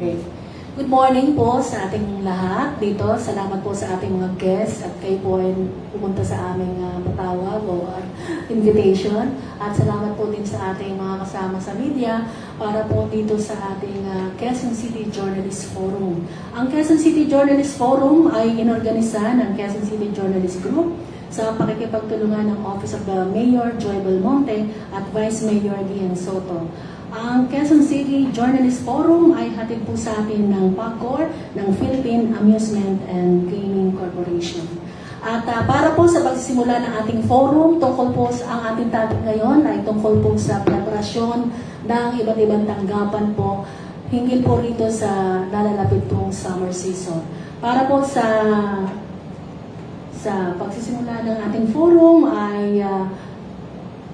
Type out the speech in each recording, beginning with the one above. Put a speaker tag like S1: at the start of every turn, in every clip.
S1: Okay. Good morning po sa ating lahat dito. Salamat po sa ating mga guests at kayo po ay pumunta sa aming patawag o invitation. At salamat po din sa ating mga kasama sa media para po dito sa ating Quezon City Journalist Forum. Ang Quezon City Journalist Forum ay inorganisa ng Quezon City Journalist Group sa pakikipagtulungan ng Office of the Mayor Joy Belmonte at Vice Mayor Ian Soto. Ang Quezon City Journalist Forum ay hatid po sa atin ng PAGCOR, ng Philippine Amusement and Gaming Corporation. At para po sa pagsisimula ng ating forum, tungkol po sa ang ating topic ngayon ay tungkol po sa preparasyon ng iba't ibang tanggapan po hinggil po rito sa nalalapit pong summer season. Para po sa pagsisimula ng ating forum ay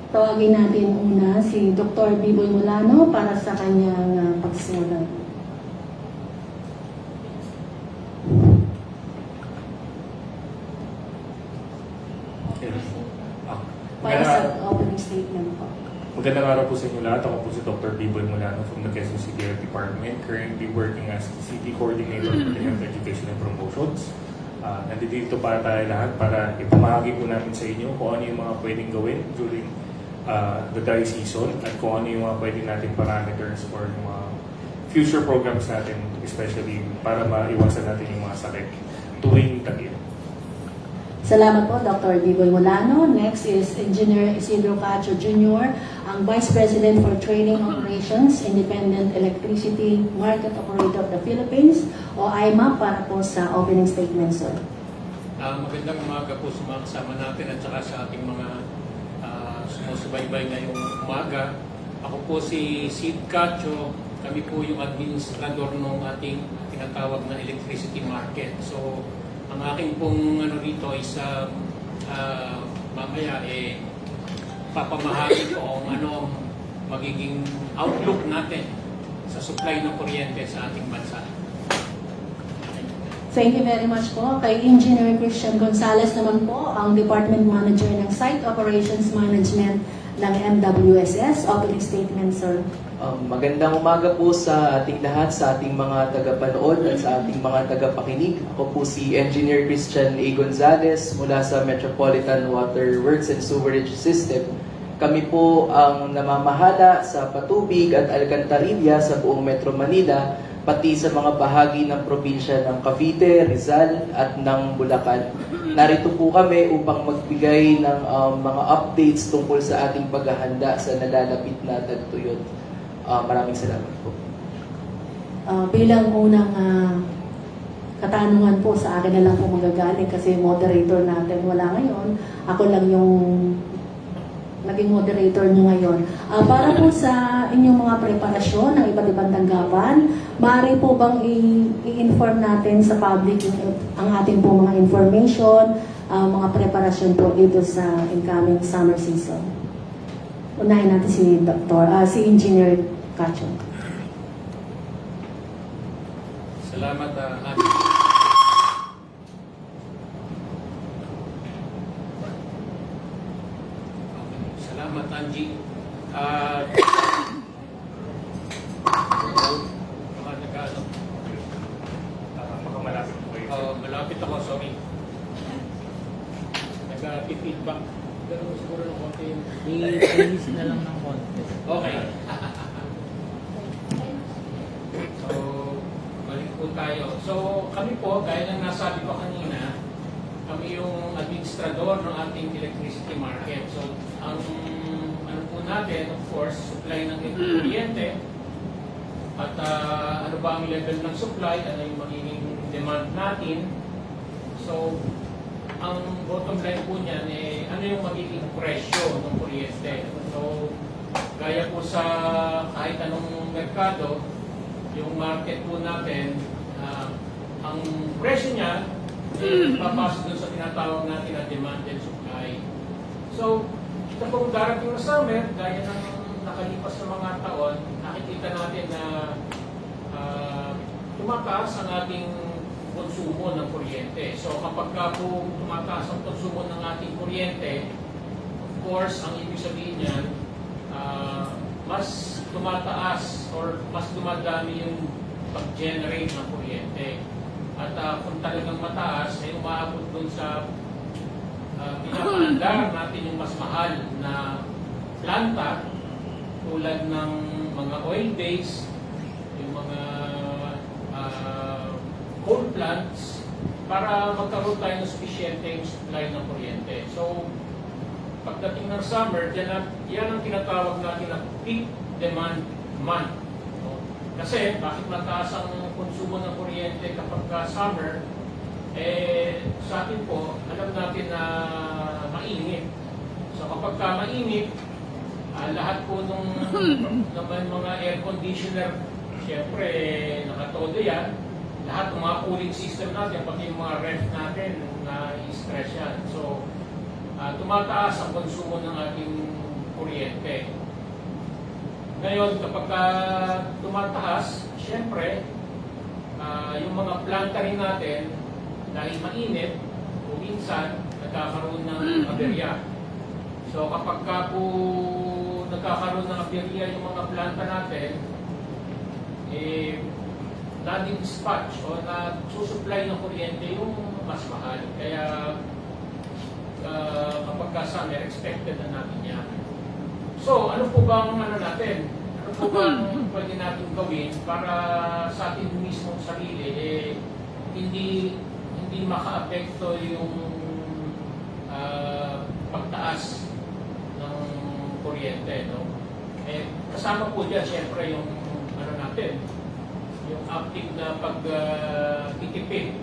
S1: tawagin natin una si Dr. Biboy Mulano para sa kanyang pagsisimula. Para sa opening statement po.
S2: Magandang araw po sa inyo lahat. Ako po si Dr. Biboy Mulano from the Quezon City Health Department, currently working as the City Coordinator for the Health Education and Promotions. Nandito para tayo lahat para ipamahagi po namin sa inyo kung ano yung mga pwedeng gawin during the dry season at kung ano yung mga pwedeng natin parameters for yung mga future programs natin, especially para maiwasan natin yung mga sakit tuwing tagil.
S1: Salamat po, Dr. Biboy Mulano. Next is Engineer Isidro Cacho Jr., ang Vice President for Training Operations, Independent Electricity Market Operator of the Philippines, o IMAP, para po sa opening statement, sir.
S3: Magandang umaga po sa mga kasama natin at saka sa ating mga sumusubaybay ngayong umaga. Ako po si Sid Cacho. Kami po yung administrador ng ating tinatawag na electricity market. So, ang aking pong rito is mamaya papamahagi ko kung ano magiging outlook natin sa supply ng kuryente sa ating bansa.
S1: Thank you very much po. Kay Engineer Christian Gonzales naman po, ang Department Manager ng Site Operations Management ng MWSS. Opening statement, sir.
S4: Magandang umaga po sa ating lahat, sa ating mga tagapanood at sa ating mga tagapakinig. Ako po si Engineer Christian A. Gonzales mula sa Metropolitan Water Works and Sewerage System. Kami po ang namamahala sa patubig at alkantarilla sa buong Metro Manila, pati sa mga bahagi ng probinsya ng Cavite, Rizal at ng Bulacan. Narito po kami upang magbigay ng mga updates tungkol sa ating paghahanda sa nalalapit na tagtuyot. Maraming salamat po.
S1: Bilang unang katanungan po, sa akin na lang po magagaling kasi moderator natin wala ngayon. Ako lang yung naging moderator nyo ngayon. Para po sa inyong mga preparasyon ng iba't ibang tanggapan, maaari po bang i-inform natin sa public ang ating po mga information, mga preparasyon po dito sa incoming summer season? Unahin natin si Engineer Cacho.
S3: Salamat, Salamat, Angie.
S2: Malapit po kayo.
S3: Malapit ako, sorry. Nag-feedback. Pero siguro ng konti.
S5: I-release na lang ng konti.
S3: Okay. So, balik po tayo. So, kami po, gaya ng nasabi ko kanina, kami yung administrador ng ating electricity market. So, ang ano po natin, of course, supply ng kuryente at ano ba ang level ng supply, ano yung magiging demand natin. So, ang bottom line po niyan, ano yung magiging presyo ng kuryente. So, gaya po sa kahit anong merkado, yung market po natin, ang presyo niya, papasok dun sa tinatawag natin na demand and supply. So, ito pong darating na summer, gaya ng nakalipas na mga taon, nakikita natin na tumataas ang ating konsumo ng kuryente. So, kapag po tumataas ang konsumo ng ating kuryente, of course, ang ibig sabihin niyan, mas tumataas or mas dumadami yung mag-generate ng kuryente. At kung talagang mataas, ay umaabot dun sa pinapaandar natin yung mas mahal na planta tulad ng mga oil base, yung mga coal plants, para magkaroon tayo ng sufficiente supply ng kuryente. So, pagdating ng summer, yan ang tinatawag natin na peak demand month. No? Kasi, bakit mataas ang konsumo ng kuryente kapag summer? Sa atin po, alam natin na mainit. So, kapag mainit, lahat po nung mga air conditioner, siyempre, nakatodo yan. Lahat ng mga cooling system natin, pati yung mga ref natin, na-stress yan. So, tumataas ang konsumo ng ating kuryente. Ngayon, kapag tumataas, siyempre, yung mga planta rin natin, dahil mainit, o minsan, nagkakaroon ng aberya. So, kapag po nagkakaroon ng aberya yung mga planta natin, na-dispatch o na-susupply ng kuryente yung mas mahal. Kaya, kapag summer, expected na natin yan. So, ano po ba ang natin? Ano po ba ang pwede natin gawin para sa ating mismong sarili, hindi maka-apekto yung pagtaas ng kuryente, no? Kasama po dyan, siyempre, yung yung active na pagtitipid.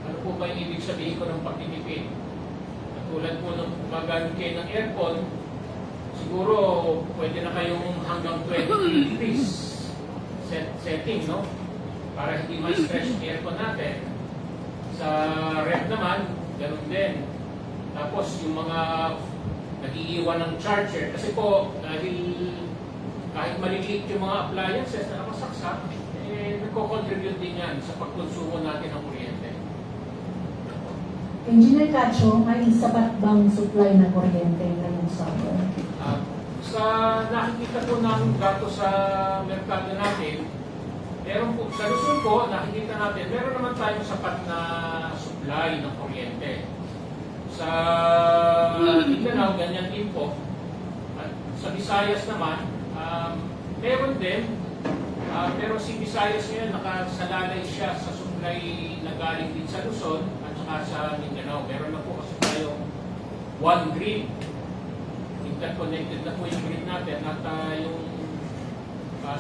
S3: Ano po ba yung ibig sabihin ko ng pagtitipid? Tulad po ng magamit kayo ng aircon, siguro pwede na kayong hanggang 20 degrees setting, no? Para hindi ma-stress yung aircon natin. Sa ref naman, ganun din. Tapos yung mga nag-iiwan ng charger, kasi po dahil kahit maliliit yung mga appliances na nakasaksak, nagko-contribute din yan sa pagkonsumo natin ng kuryente.
S1: Engineer Cacho, may sapat bang supply na kuryente ngayong summer?
S3: Sa nakikita po namin gato sa merkado natin, meron po, sa Luzon po, nakikita natin, meron naman tayong sapat na supply ng kuryente. Sa Mindanao, ganyan din po. At sa Visayas naman, meron din, pero si Visayas ngayon nakasalalay siya sa supply na galing din sa Luzon at saka sa Mindanao. Meron na po kasi tayong one grid. Interconnected na po yung grid natin at yung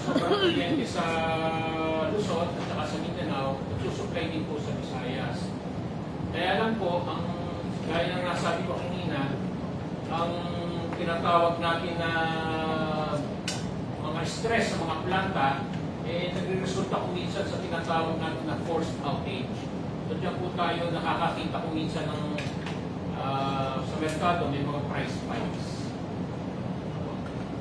S3: sobrang kuryente sa Luzon at saka sa Mindanao, nagsusupply din po sa Visayas. Kaya lang po, gaya ng nasabi ko kanina, ang tinatawag natin na mga stress sa mga planta, nagre-resulta ko minsan sa tinatawag natin na forced outage. So dyan po tayo nakakakita ko minsan ng sa merkado may mga price spikes.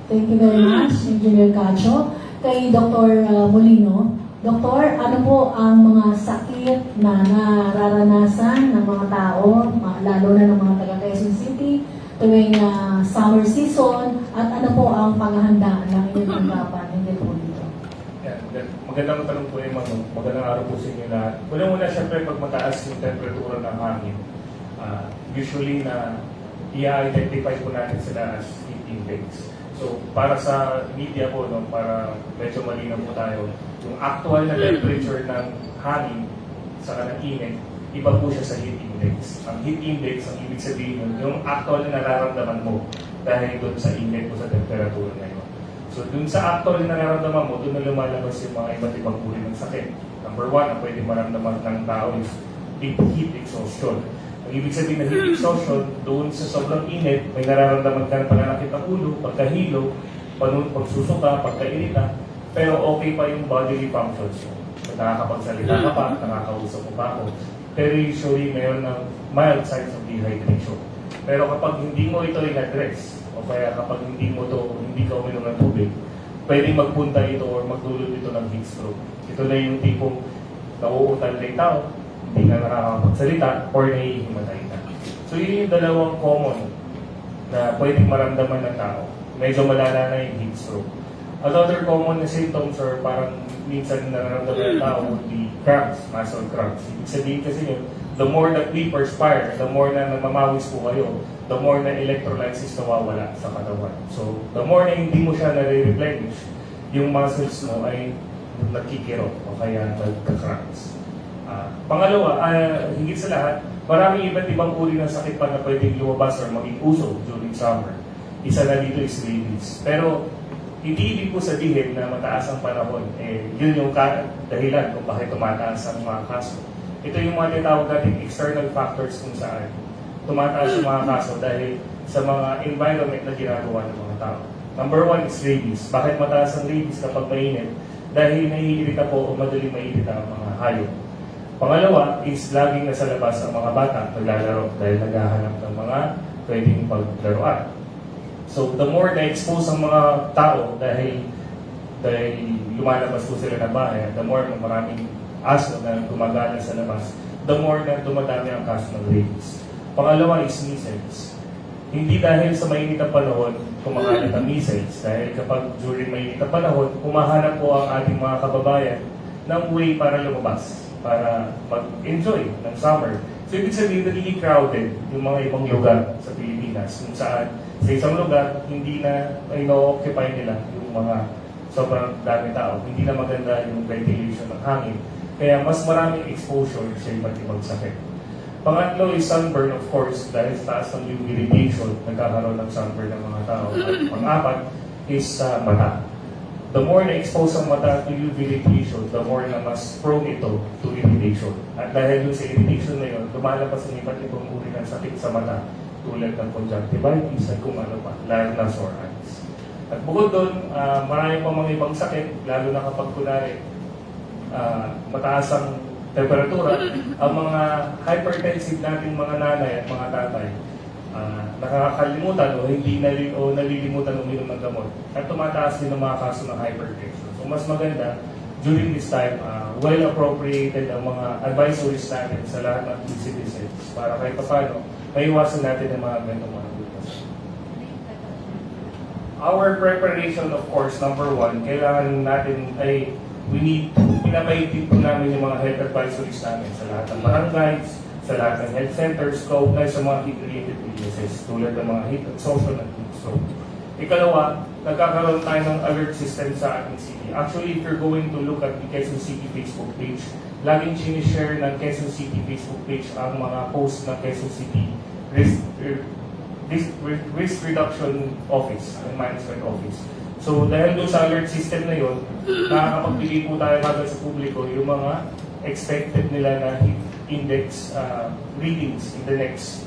S1: Thank you very much, Engineer Cacho. Kay Dr. Molino, Doktor, ano po ang mga sakit na nararanasan ng mga tao, lalo na ng mga taga Quezon City, tuwing summer season, at ano po ang panghahandaan ng inyong tanggapan? Hindi po dito.
S2: Magandang tanong po yung magandang araw po sa inyo lahat. Una-una, siyempre, pag mataas yung temperatura ng hangin, usually na i-identify po natin sila as heat index. So, para sa media po, no, para medyo malinaw po tayo, yung actual na temperature ng hangin sa kanang init, iba po siya sa heat index. Ang heat index, ang ibig sabihin nun, yung actual na nararamdaman mo dahil doon sa init o sa temperatura na yun. So, doon sa actual na nararamdaman mo, doon na lumalabas yung mga iba't ibang uri ng sakit. Number one, ang pwede maramdaman ng tao is heat exhaustion. Ang ibig sabihin ng heat exhaustion, doon sa sobrang init, may nararamdaman ka ng pananakit ng ulo, pagkahilo, pagsusuka, pagkairita, pero okay pa yung bodily functions mo. Nakakapagsalita ka pa, nakakausap mo pa ako. Pero usually, mayroon ng mild signs of dehydration. Pero kapag hindi mo ito in-address, o kaya kapag hindi ka uminom ng tubig, pwedeng magpunta ito or magdulot ito ng heat stroke. Ito na yung tipong nauutal na yung tao, hindi ka nakakapagsalita, or nahihimatay na. So yun yung dalawang common na pwedeng maramdaman ng tao. Medyo malala na yung heat stroke. Another common na symptoms or parang minsan nararamdaman ng tao would be cramps, muscle cramps. Ibig sabihin kasi yun, the more that we perspire, the more na namamawis po kayo, the more na electrolytes nawawala sa katawan. So, the more na hindi mo siya nare-replenish, yung muscles mo ay nagkikiro o kaya nagka-cramps. Pangalawa, higit sa lahat, maraming iba't ibang uri ng sakit pa na pwedeng lumabas or maging uso during summer. Isa na dito is rabies. Pero, hindi ibig po sabihin na mataas ang panahon, yun yung dahilan kung bakit tumataas ang mga kaso. Ito yung mga tinatawag natin external factors kung saan tumataas yung mga kaso dahil sa mga environment na ginagawa ng mga tao. Number one is rabies. Bakit mataas ang rabies kapag mainit? Dahil naiirita po o madaling maiirita ang mga hayop. Pangalawa is laging nasa labas ang mga bata naglalaro dahil naghahanap ng mga pwedeng paglaruan. So the more na-expose ang mga tao dahil lumalabas po sila ng bahay, the more maraming aso na gumagala sa labas, the more na dumadami ang kaso ng rabies. Pangalawa is measles. Hindi dahil sa mainit na panahon kumakalat ang measles, dahil kapag during mainit na panahon, humahanap po ang ating mga kababayan ng way para lumabas, para mag-enjoy ng summer. So ibig sabihin, nagiging crowded yung mga ibang lugar sa Pilipinas kung saan sa isang lugar, hindi na ino-occupy nila yung mga sobrang dami tao. Hindi na maganda yung ventilation ng hangin. Kaya mas maraming exposure sa iba't ibang sakit. Pangatlo is sunburn, of course, dahil sa taas ng UV radiation, nagkakaroon ng sunburn ng mga tao. At pang-apat is mata. The more na-expose ang mata to UV radiation, the more na mas prone ito to irritation. At dahil yung sa irritation na yun, lumalabas ang iba't ibang uri ng sakit sa mata tulad ng conjunctivitis at kung ano pa, lalo na sore eyes. At bukod doon, marami pa mga ibang sakit, lalo na kapag kunwari mataas ang temperatura, ang mga hypertensive nating mga nanay at mga tatay, nakakalimutan o nalilimutan uminom ng gamot at tumataas din ang mga kaso ng hypertension. So mas maganda during this time, well appropriated ang mga advisories natin sa lahat ng citizens para kahit paano maiwasan natin ang mga ganitong mga butas. Our preparation, of course, number one, kailangan natin ay pinapaitin po namin yung mga health advisories namin sa lahat ng barangays, sa lahat ng health centers, kaugnay sa mga heat-related illnesses tulad ng mga heat exhaustion at heat stroke. Ikalawa, nagkakaroon tayo ng alert system sa ating city. Actually, if you're going to look at the Quezon City Facebook page, laging sinishare ng Quezon City Facebook page ang mga posts ng Quezon City Risk Reduction Office and Management Office. So dahil doon sa alert system na yun, nakakapagbigay po tayo kagad sa publiko yung mga expected nila na heat index readings in the next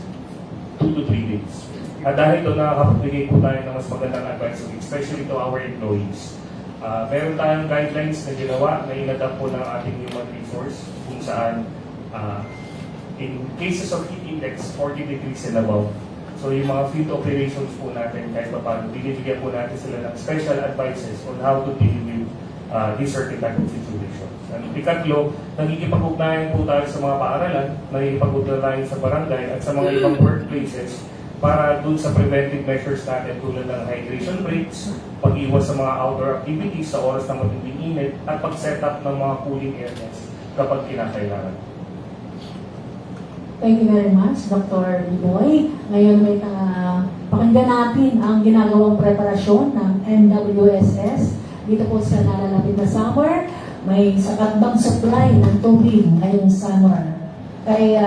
S2: 2 to 3 days. At dahil doon nakakapagbigay po tayo ng mas magandang advisory, especially to our employees. Meron tayong guidelines na ginawa na inadapt po ng ating human resource kung saan in cases of heat index 40 degrees and above, so yung mga field operations po natin kahit pa paano, binibigyan po natin sila ng special advices on how to deal with these certain type of situations. And ikatlo, nagkikipag-ugnayan po tayo sa mga paaralan, nagkikipag-ugnayan tayo sa barangay at sa mga ibang workplaces para dun sa preventive measures natin tulad ng hydration breaks, pag-iwas sa mga outdoor activities sa oras na matinding init, at pag-set up ng mga cooling areas kapag kinakailangan.
S1: Thank you very much, Dr. Biboy. Ngayon may pakinggan natin ang ginagawang preparasyon ng NWSS dito po sa nalalapit na summer. May sapat bang supply ng tubig ngayong summer? Kay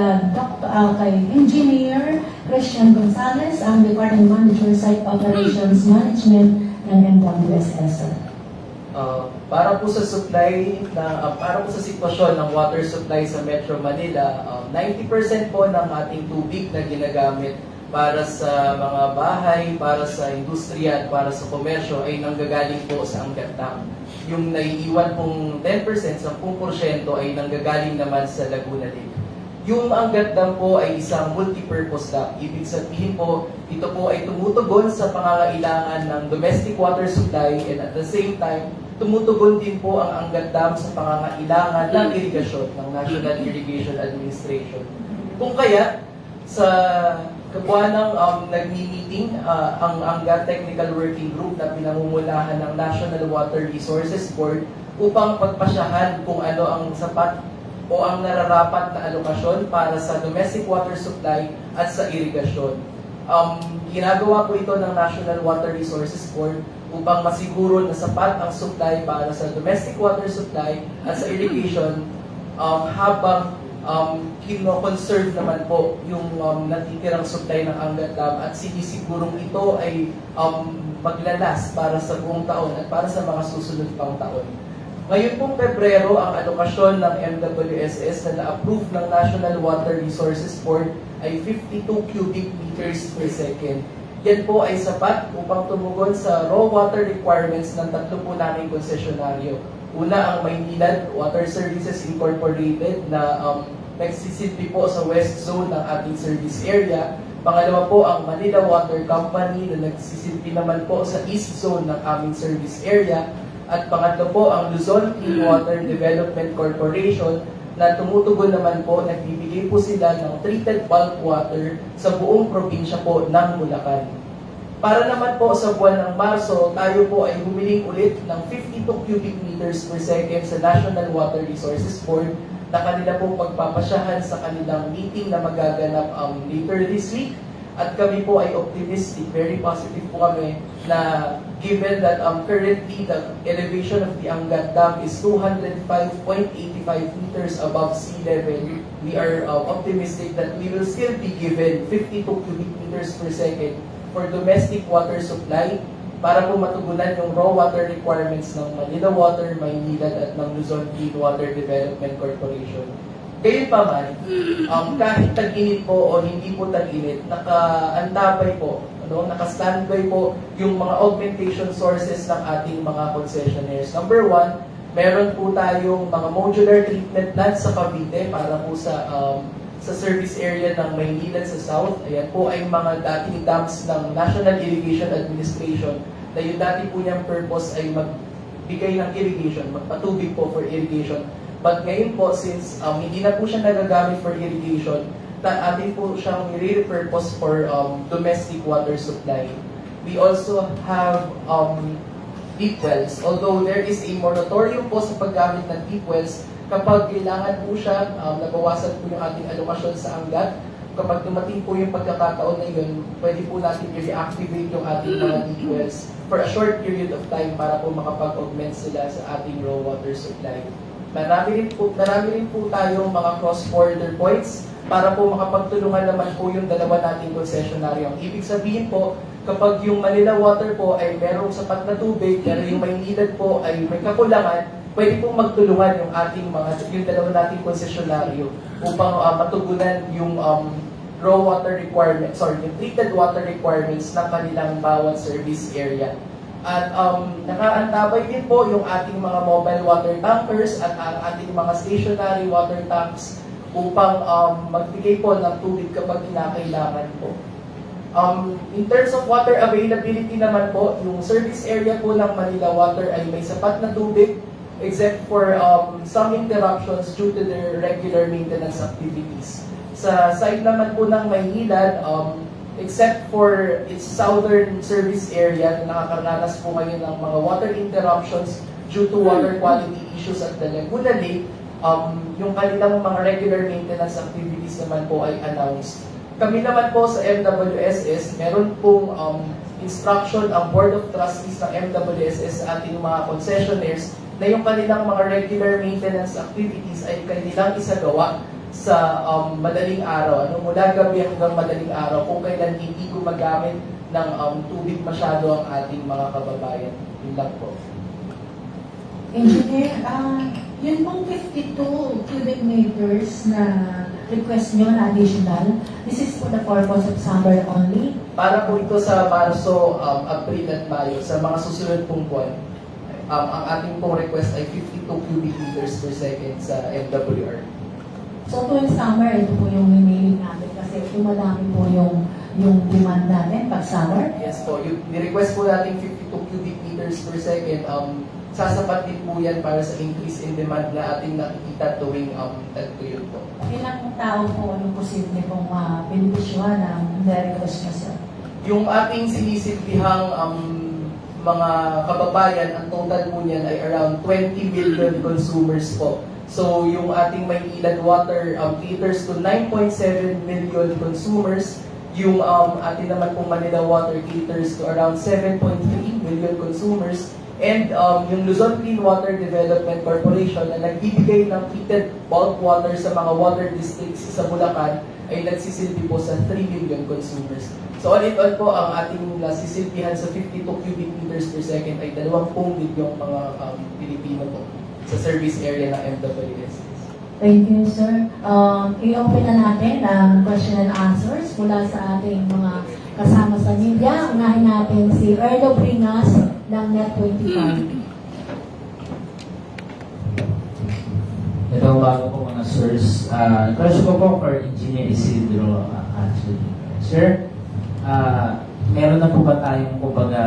S1: Engineer Christian Gonzalez, ang Department Manager Site Operations Management ng NWSS.
S4: Para po sa sitwasyon ng water supply sa Metro Manila, 90% po ng ating tubig na ginagamit para sa mga bahay, para sa industriya at para sa komersyo ay nanggagaling po sa Angat Dam. Yung naiiwan pong 10%, 10% ay nanggagaling naman sa Laguna Lake. Yung Angat Dam po ay isang multi-purpose dam. Ibig sabihin po, ito po ay tumutugon sa pangangailangan ng domestic water supply, and at the same time, tumutugon din po ang Angat Dam sa pangangailangan ng irigasyon ng National Irrigation Administration. Kung kaya, sa kabuuan ng nagmi-meeting ang ANGA Technical Working Group na pinamumulahan ng National Water Resources Board upang pagpasyahan kung ano ang sapat o ang nararapat na alokasyon para sa domestic water supply at sa irigasyon. Ginagawa po ito ng National Water Resources Board upang masiguro na sapat ang supply para sa domestic water supply at sa irrigation habang kino-conserve naman po yung natitirang supply ng Angat Dam at sinisigurong ito ay maglalas para sa buong taon at para sa mga susunod pang taon. Ngayon pong Pebrero, ang alokasyon ng MWSS na na-approve ng National Water Resources Board ay 52 cubic meters per second. Yan po ay sapat upang tumugon sa raw water requirements ng tatlo po naming konsesyonaryo. Una, ang Maynilad Water Services Incorporated na nagsisilbi po sa west zone ng ating service area. Pangalawa po, ang Manila Water Company na nagsisilbi naman po sa east zone ng aming service area. At pangatlo po, ang Luzon Clean Water Development Corporation na tumutugon naman po, nagbibigay po sila ng treated bulk water sa buong probinsya po ng Bulacan. Para naman po sa buwan ng Marso, tayo po ay humiling ulit ng 52 cubic meters per second sa National Water Resources Board na kanila pong pagpapasyahan sa kanilang meeting na magaganap later this week. At kami po ay optimistic, very positive po kami na given that currently the elevation of the Angat Dam is 205.85 meters above sea level, we are optimistic that we will still be given 52 cubic meters per second for domestic water supply para po matugunan yung raw water requirements ng Manila Water, Maynilad at ng Luzon Clean Water Development Corporation. Gayunpaman, kahit tag-init po o hindi po tag-init, naka-antabay po, naka-standby po yung mga augmentation sources ng ating mga concessionaires. Number one, meron po tayong mga modular treatment plants sa Cavite para po sa service area ng Maynilad sa south. Ayan po ay mga dating dams ng National Irrigation Administration na yung dati po niyang purpose ay magbigay ng irrigation, magpatubig po for irrigation. But ngayon po, since hindi na po siya nagagamit for irrigation, atin po siyang i-repurpose for domestic water supply. We also have deep wells. Although there is a moratorium po sa paggamit ng deep wells, kapag kailangan po siya, nabawasan po yung ating alokasyon sa Angat. Kapag dumating po yung pagkakataon na yun, pwede po natin i-reactivate yung ating mga deep wells for a short period of time para po makapag-augment sila sa ating raw water supply. Marami rin po tayong mga cross-border points para po makapagtulungan naman po yung dalawa nating concessionaryo. Ibig sabihin po, kapag yung Manila Water po ay merong sapat na tubig, pero yung Maynilad po ay may kakulangan, pwede pong magtulungan yung dalawa nating concessionaryo upang matugunan yung raw water requirements, yung treated water requirements ng kanilang bawat service area. At nakaantabay din po yung ating mga mobile water tankers at ang ating mga stationary water tanks upang magbigay po ng tubig kapag kinakailangan po. In terms of water availability naman po, yung service area po ng Manila Water ay may sapat na tubig except for some interruptions due to their regular maintenance activities. Sa side naman po ng Maynilad, except for its southern service area na nakakaranas po ngayon ng mga water interruptions due to water quality issues at the Laguna Lake, yung kanilang mga regular maintenance activities naman po ay announced. Kami naman po sa MWSS, meron pong instruction ang Board of Trustees ng MWSS sa ating mga concessionaires na yung kanilang mga regular maintenance activities ay kanilang isagawa sa madaling araw, mula gabi hanggang madaling araw kung kailan hindi gumagamit ng tubig masyado ang ating mga kababayan. Yun lang po.
S1: Engineer, yun pong 52 cubic meters na request nyo na additional, this is for the purpose of summer only?
S4: Para po ito sa Marso, April at Mayo, sa mga susunod pong buwan, ang ating pong request ay 52 cubic meters per second sa MWR.
S1: So tuwing summer, ito po yung remaining natin kasi dumadami po yung demand natin pag summer.
S4: Yes po, ni-request po natin 52 cubic meters per second. sasapat din po yan para sa increase in demand na ating nakikita tuwing tagtuyot po.
S1: Ilang tao po ang posible pong benefisyuhan ng very Christmas, sir?
S4: Yung ating sinisilbihang mga kababayan, ang total po niyan ay around 20 million consumers po. So yung ating Maynilan Water caters to 9.7 million consumers. Yung ating naman pong Manila Water caters to around 7.3 million consumers. And yung Luzon Clean Water Development Corporation na nagbibigay ng treated bulk water sa mga water districts sa Bulacan ay nagsisilbi po sa 3 million consumers. So all in all po, ang ating nasisilbihan sa 52 cubic meters per second ay 20 milyong mga Pilipino po sa service area ng MWS.
S1: Thank you, sir. I-open na natin ang question and answers mula sa ating mga kasama sa media. Unahin natin si Erlo Bringas ng Net25.
S6: Ito bago po mga sirs. Question ko po for Engineer Isidro actually. Sir, meron na po ba tayong kumbaga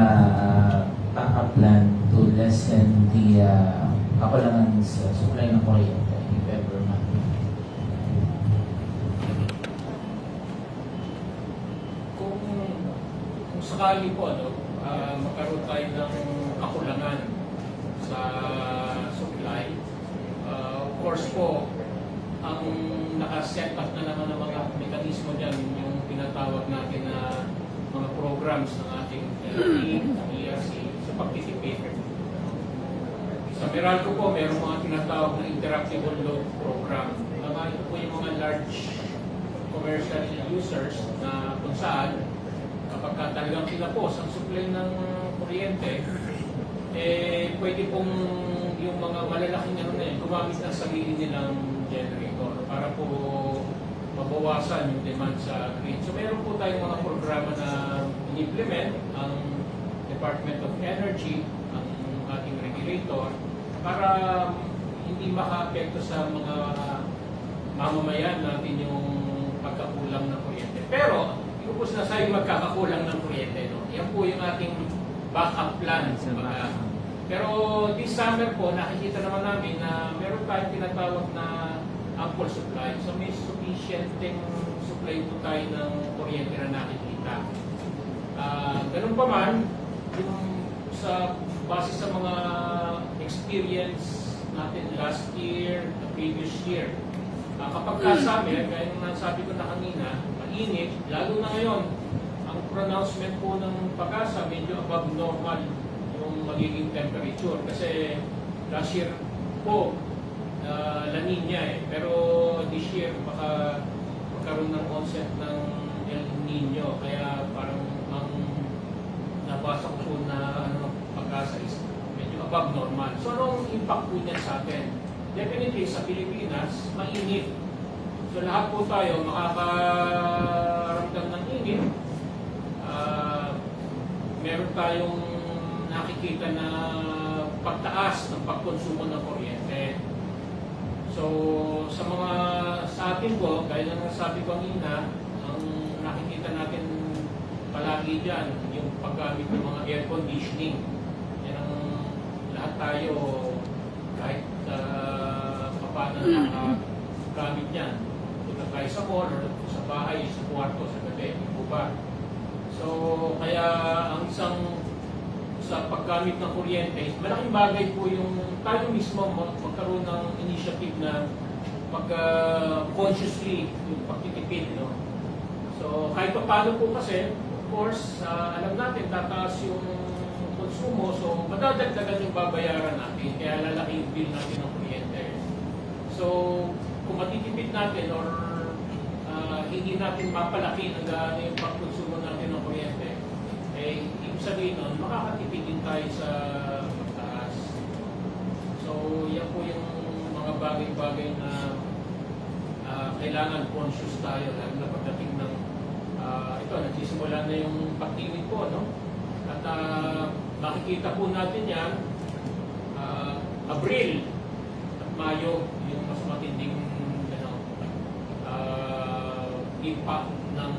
S6: backup plan to lessen the kakulangan sa supply ng kuryente if ever man?
S3: Kung sakali po, magkaroon tayo ng kakulangan sa supply, of course po, ang nakaset up na naman ng mga mekanismo dyan, yung tinatawag natin na mga programs ng ating ERC sa pagtitipid. Sa Meralco po, mayroong mga tinatawag na interruptible load program. Ito po yung mga large commercial users na kung saan kapag talagang kinapos ang supply ng kuryente, pwede pong yung mga malalaking gumamit ng sarili nilang generator para po mabawasan yung demand sa grid. So meron po tayong mga programa na in-implement ang Department of Energy, ang ating regulator, para hindi maka-apekto sa mga mamamayan natin yung pagkakulang ng kuryente. Pero, hindi ko po sinasabi magkakakulang ng kuryente. No? Yan po yung ating backup plan. Pero this summer po, nakikita naman namin na meron tayong tinatawag na ample supply. So may sufficient supply po tayo ng kuryente na nakikita. Ganun pa man, yung sa base sa mga experience natin last year, the previous year, kapag kasami, gaya ng nasabi ko na kanina, mainit, lalo na ngayon, ang pronouncement po ng pag-asa medyo above normal yung magiging temperature. Kasi last year po, La Nina pero this year baka magkaroon ng onset ng El Nino, kaya parang ang nabasa ko po na pag-asa is medyo above normal. So anong impact po niyan sa atin? Definitely sa Pilipinas, mainit. So lahat po tayo makakaramdam ng init. Meron tayong nakikita na pagtaas ng pagkonsumo ng kuryente. So sa atin po, gaya ng nasabi ko kanina, ang nakikita natin palagi dyan, yung paggamit ng mga air conditioning. Yan ang lahat tayo, kahit paano nakagamit yan. Punta tayo sa mall, or sa bahay, sa kwarto, sa gabi, po ba? So, kaya ang isang sa paggamit ng kuryente, malaking bagay po yung tayo mismo magkaroon ng initiative na consciously yung pagtitipid. No? So, kahit pa paano po kasi, of course, alam natin, tataas yung konsumo, so madadagdagan yung babayaran natin, kaya lalaki yung bill natin ng kuryente. So, kung matitipid natin or hindi natin mapalaki ng gaano yung pagkonsumo natin ng kuryente, ibig sabihin nun, makakatipid din tayo sa pagtaas. So, yan po yung mga bagay-bagay na kailangan conscious tayo, lalo na pagdating ng ito, nagsisimula na yung pagtimid po, no? At makikita po natin yan, Abril at Mayo, yung mas matinding impact ng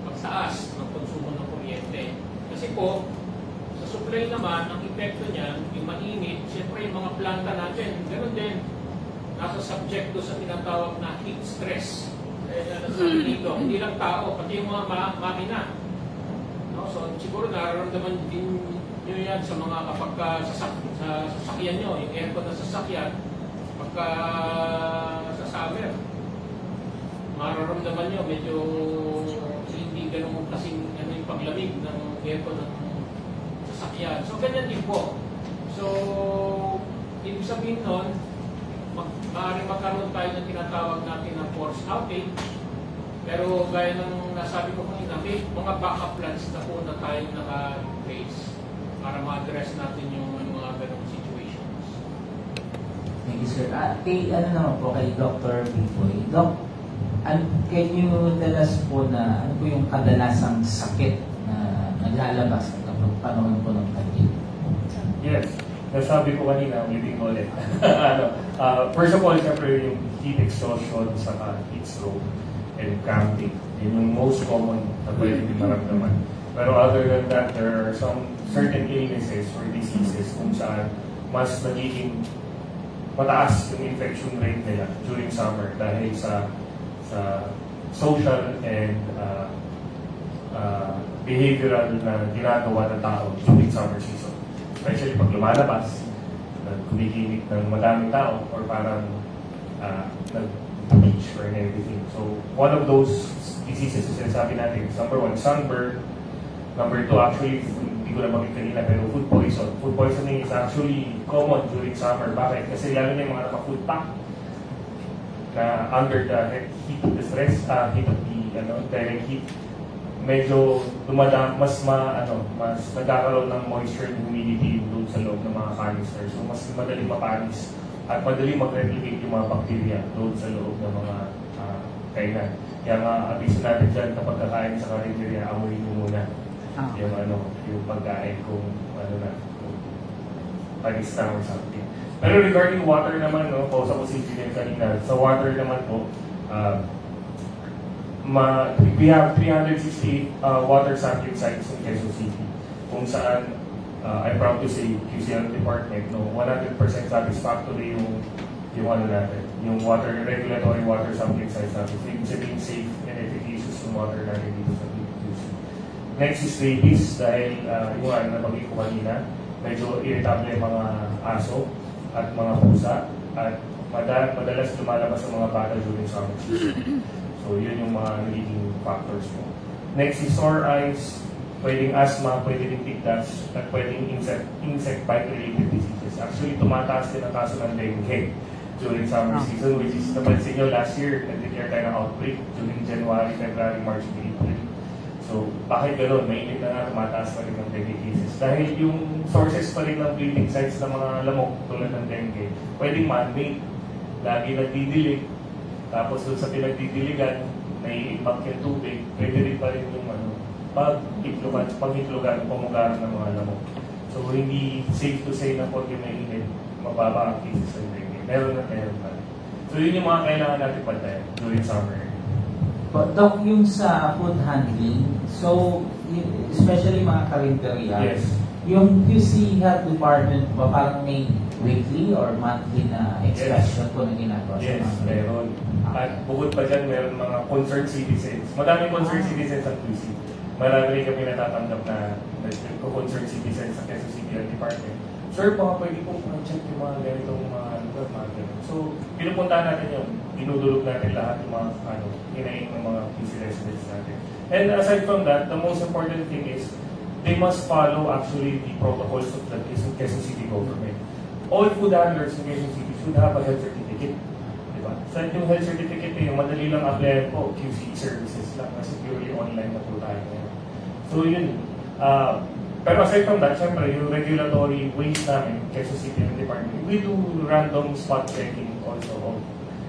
S3: pagtaas ng konsumo ng kuryente. Kasi po, sa supply drain naman, ang epekto niyan, yung mainit, siyempre yung mga planta natin, ganoon din, nasa subject do sa tinatawag na heat stress. Nasabi dito, hindi lang tao, pati yung mga makina. No? So siguro nararamdaman din nyo yan sa mga kapag sa sasakyan nyo, yung aircon na sasakyan, pagka sa summer, mararamdaman nyo medyo hindi ganun kasing ano yung paglamig ng aircon ng sasakyan. So ganyan din po. So ibig sabihin nun, maaaring magkaroon tayo ng tinatawag natin na force outage. Pero gaya ng nasabi ko kanina, may mga backup plans na po na tayo naka-place para ma-address natin yung mga ganong situations.
S6: Thank you, sir. Kay, ano naman po, kay Dr. Biboy. Doc, can you tell us po na ano po yung kadalasang sakit na naglalabas kapag panahon po ng tagig?
S2: Yes. Nasabi ko kanina, ulitin ko ulit. First of all, siyempre yung heat exhaustion, saka heat stroke, and cramping. Yun yung most common na pwede din maramdaman. Pero other than that, there are some certain illnesses or diseases kung saan mas nagiging mataas yung infection rate nila during summer dahil sa social and behavioral na ginagawa ng tao during summer season. Especially pag lumalabas, kumikimik ng madaming tao or parang nag-beach or everything. So, one of those diseases is sinasabi natin, number 1, sunburn. Number 2, actually, hindi ko na bakit kanina, pero food poison. Food poisoning is actually common during summer. Bakit? Kasi lalo na yung mga naka-food pack na under the heat of the stress, heat of the direct heat, medyo mas nagkakaroon ng moisture and humidity doon sa loob ng mga canister. So, mas madaling mapanis at madaling mag-replicate yung mga bacteria doon sa loob ng mga kainan. Kaya nga, abiso natin dyan kapag kakain sa karinderya, amurin mo muna yung pagkain kung kung panis na or something. Pero regarding water naman, pausa ko si Julian kanina, sa water naman po, we have 360 water sampling sites in Quezon City kung saan I'm proud to say QCL department 100% satisfactory yung regulatory water sampling sites natin. So, ibig sabihin safe and efficacious yung water natin dito sa PQC. Next is rabies dahil yung nabanggit ko kanina, medyo irritable yung mga aso at mga pusa at madalas lumalabas ang mga bata during summer season. So, yun yung mga nagiging factors mo. Next is sore eyes, pwedeng asthma, pwedeng tick dust, at pwedeng insect bite-related diseases. Actually, tumataas din ang kaso ng dengue during summer season, which is, napansin nyo, last year, nag-declare tayo ng outbreak during January, February, March, April. So, bakit gano'n? Mainit na nga, tumataas pa rin ng dengue cases. Dahil yung sources pa rin ng breeding sites ng mga lamok, tulad ng dengue, pwedeng man-made. Lagi nagdidilig, tapos doon sa pinagdidiligan, nai-impact yung tubig, pwede rin pa rin yung pag-itlogan, pamugaran ng mga lamok. So, hindi safe to say na pag yung mainit, mababa ang cases ng dengue. Meron na. So, yun yung mga kailangan natin pantayan during summer.
S6: But Doc, yung sa food handling, so, especially mga karinderya,
S2: Yes.
S6: yung QC Health Department ba parang may weekly or monthly na inspection po na ginagawa sa
S2: Yes,
S6: mga
S2: meron. At bukod pa dyan, meron mga concerned citizens. Madaming concerned citizens sa QC. Marami rin kami natatanggap na concerned citizens sa Quezon City Health Department. Sir, baka pwede pong check yung mga ganitong mga lugar, mga ganito. So, pinupuntahan natin yun. Dinudulog natin lahat yung mga hinaing ng mga QC residents natin. And aside from that, the most important thing is they must follow actually the protocols of the Quezon City government. All food handlers in Quezon City should have a health certificate. Diba? So, yung health certificate yung madali lang apply po, QC services lang kasi purely online na po tayo ngayon. So, yun. Pero aside from that, syempre, yung regulatory ways namin, Quezon City Health Department, we do random spot checking also of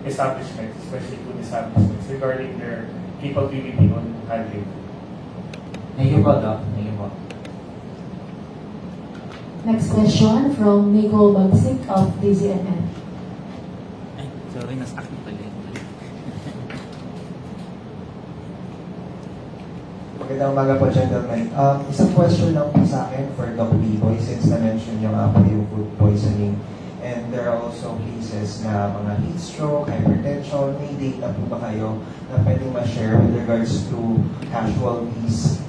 S2: establishments, especially food establishments, regarding their capability on handling.
S6: Thank you po, Doc. Thank you po.
S1: Next question from Nico Bagsik of DZNN.
S5: Ay, sorry, na-stuck na pala yun.
S7: Magandang umaga po, gentlemen. Isang question lang po sa akin for Doc B-Boy since na-mention yung po yung food poisoning. And there are also cases na mga heat stroke, hypertension. May data po ba kayo na pwedeng ma-share with regards to casualties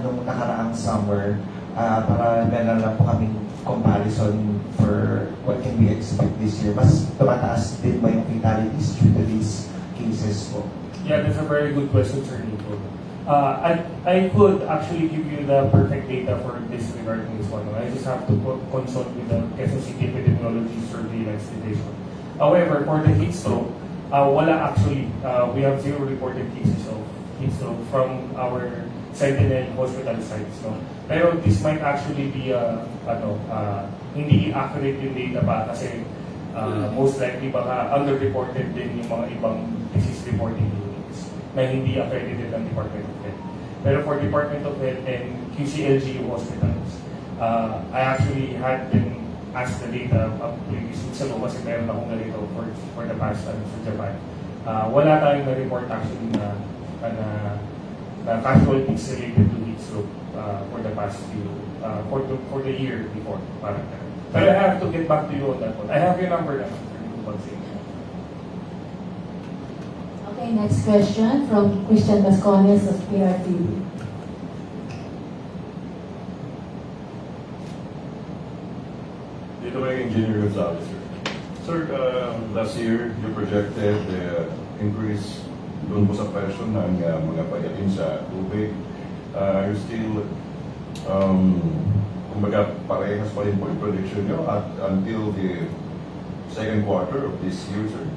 S7: nung nakaraang summer para meron lang po kaming comparison for what can we expect this year? Mas tumataas din ba yung fatalities due to these cases po?
S2: Yeah, that's a very good question, Sir Nico. I could actually give you the perfect data for this regarding this one. I just have to consult with the Quezon City Epidemiology Surveillance Division. However, for the heat stroke, wala actually. We have 0 reported cases of heat stroke from our Sentinel hospital sites. No? Pero this might actually be hindi accurate yung data pa kasi most likely baka underreported din yung mga ibang disease reporting units na hindi accredited ng Department of Health. Pero for Department of Health and QCLGU hospitals, I actually had them ask the data previous weeks ago kasi meron akong narito for the past sa Japan. Wala tayong na-report actually na casualties related to heat stroke for the past few, for the year before. Parang ganun. But I have to get back to you on that one. I have your number now.
S1: Okay, next question from Christian Vascones of PRTV.
S8: Dito may Engineer Gonzalez, sir. Sir, last year, you projected the increase doon po sa presyo ng mga pagdating sa tubig. You're still, kumbaga, parehas pa rin po yung prediction nyo at until the second quarter of this year, sir?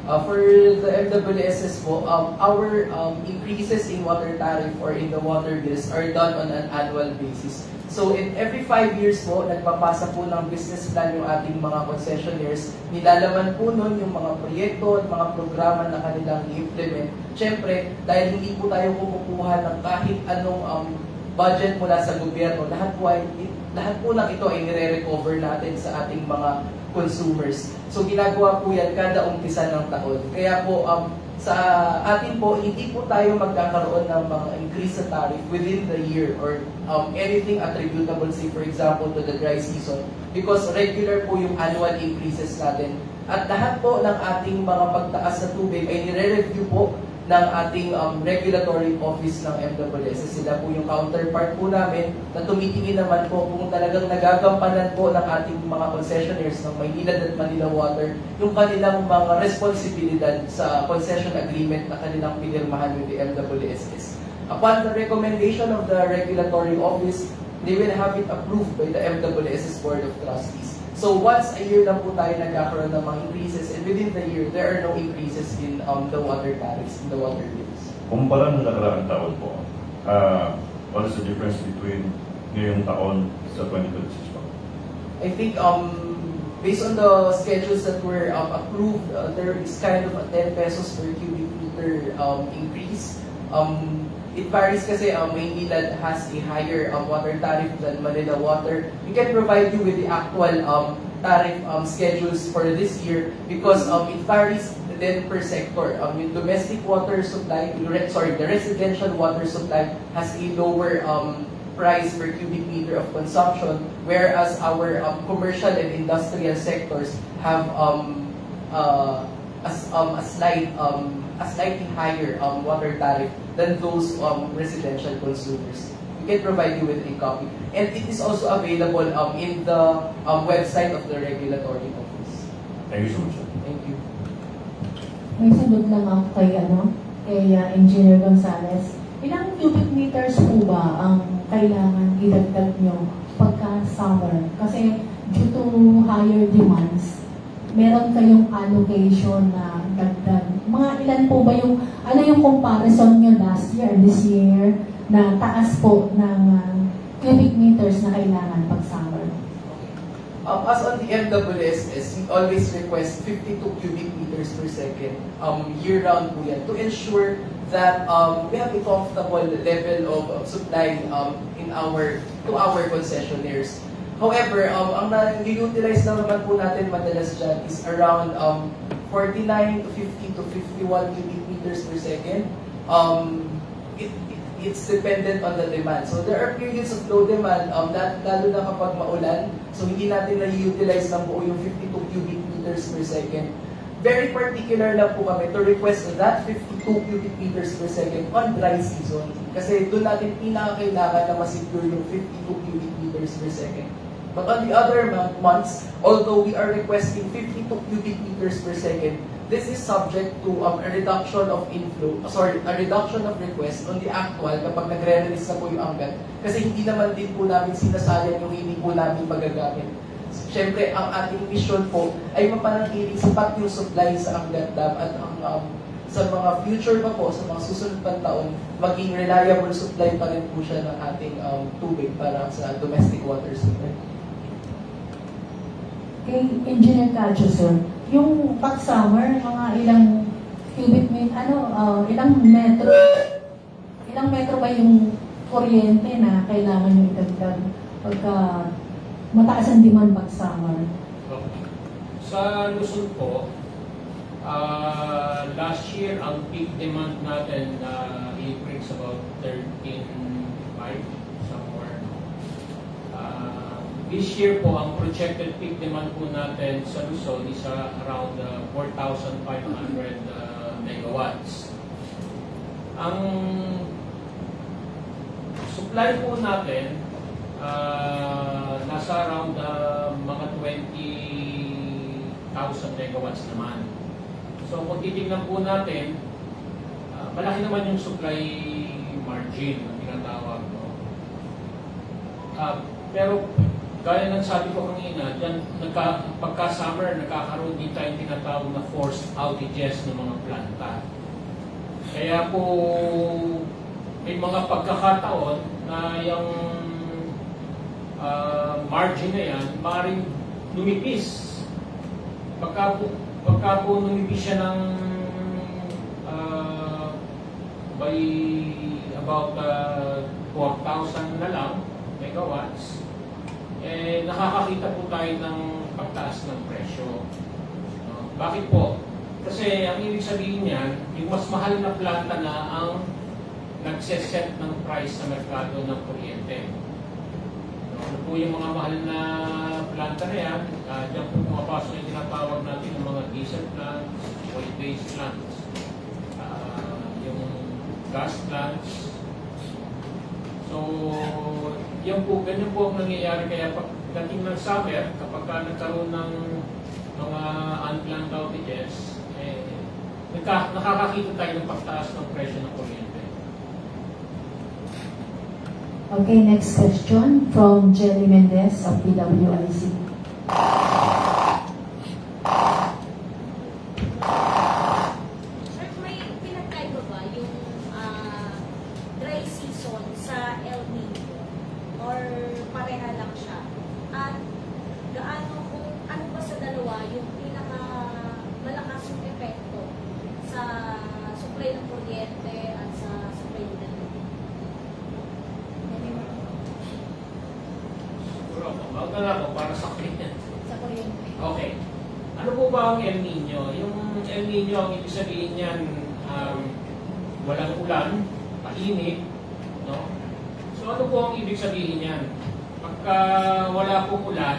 S4: For the MWSS po, our increases in water tariff or in the water bills are done on an annual basis. So in every 5 years po, nagpapasa po ng business plan yung ating mga concessionaires. Nilalaman po nun yung mga proyekto at mga programa na kanilang i-implement. Siyempre, dahil hindi po tayo kumukuha ng kahit anong budget mula sa gobyerno, lahat po ng ito ay nire-recover natin sa ating mga consumers. So ginagawa po yan kada umpisa ng taon. Kaya po sa atin po, hindi po tayo magkakaroon ng mga increase sa tariff within the year or anything attributable, say for example, to the dry season because regular po yung annual increases natin. At lahat po ng ating mga pagtaas sa tubig ay nire-review po ng ating regulatory office ng MWS. Sila po yung counterpart po namin na tumitingin naman po kung talagang nagagampanan po ng ating mga concessionaires ng Maynilad at Manila Water yung kanilang mga responsibilidad sa concession agreement na kanilang pinirmahan with the MWSS. Upon the recommendation of the regulatory office, they will have it approved by the MWSS Board of Trustees. So once a year lang po tayo nagkakaroon ng mga increases and within the year, there are no increases in the water tariffs, in the water bills.
S8: Kumpara ng nakaraang taon po, what is the difference between ngayong taon sa 2026 po?
S4: I think based on the schedules that were approved, there is kind of a 10 pesos per cubic meter increase. It varies kasi Maynilad has a higher water tariff than Manila Water. We can provide you with the actual tariff schedules for this year because it varies then per sector. Yung domestic water supply, the residential water supply has a lower price per cubic meter of consumption, whereas our commercial and industrial sectors have a slightly higher water tariff than those residential consumers. We can provide you with a copy. And it is also available in the website of the regulatory office.
S8: Thank you so much, sir.
S4: Thank you.
S1: May sagot lang ako kay Engineer Gonzalez. Ilang cubic meters po ba ang kailangan idagdag nyo pagka summer? Kasi due to higher demands, meron kayong allocation na dagdag. Mga ilan po ba yung, ano yung comparison nyo last year, this year, na taas po ng cubic meters na kailangan pag summer?
S4: As on the MWSS, we always request 52 cubic meters per second year-round po yan to ensure that we have a comfortable level of supply to our concessionaires. However, ang na-utilize na naman po natin madalas dyan is around 49 to 50 to 51 cubic meters per second. it's dependent on the demand. So there are periods of low demand, lalo na kapag maulan, so hindi natin na-utilize ng buo yung 52 cubic meters per second. Very particular lang po kami to request that 52 cubic meters per second on dry season. Kasi doon natin pinakakailangan na masecure yung 52 cubic meters per second. But on the other months, although we are requesting 52 cubic meters per second, this is subject to a reduction of a reduction of request on the actual kapag nagre-release na po yung anggat. Kasi hindi naman din po namin sinasayang yung hindi po namin magagamit. Siyempre, ang ating mission po ay mapanatiling sapat yung supply sa anggat dam at ang sa mga future pa po, sa mga susunod pang taon, maging reliable supply pa rin po siya ng ating tubig para sa domestic water supply.
S1: Kay Engineer Cacho, sir, yung pag summer, mga ilang cubic meter, ilang metro ba yung kuryente na kailangan yung idagdag pagka mataas ang demand pag summer?
S3: Sa Luzon po, last year ang peak demand natin increased about 13.5 somewhere. This year po, ang projected peak demand po natin sa Luzon is around 4,500 megawatts. Ang supply po natin nasa around mga 20,000 megawatts naman. So kung titignan po natin, malaki naman yung supply margin na tinatawag. No? Pero gaya ng sabi ko kanina, pagka-summer, nagkakaroon din tayong tinatawag na forced outages ng mga planta. Kaya po, may mga pagkakataon na yung margin na yan, maaaring lumipis. Pagka po lumipis siya ng by about 4,000 na lang megawatts, nakakakita po tayo ng pagtaas ng presyo. Bakit po? Kasi ang ibig sabihin niyan, yung mas mahal na planta na ang nagseset ng price sa merkado ng kuryente. Ano po yung mga mahal na planta na yan? Diyan po pumapasok yung tinatawag natin ng mga diesel plants, oil-based plants, yung gas plants. So, ganyan po ang nangyayari. Kaya pagdating ng summer, kapag nagkaroon ng mga unplanned outages, nakakakita tayo ng pagtaas ng presyo ng kuryente.
S1: Okay, next question from Jelly Mendez of PWIC.
S9: Sir, may pinagkaiba ba yung dry season sa El Nino? Or pareha lang siya? At ano ba sa dalawa yung malakas yung epekto sa supply ng kuryente at sa supply ng tubig?
S3: Magkala ako para sa kuryente.
S9: Sa kuryente.
S3: Okay. Ano po ba ang El Nino? Yung El Nino, ang ibig sabihin niyan, walang ulan, mainit, no? So ano po ang ibig sabihin niyan? Pagka wala pong ulan,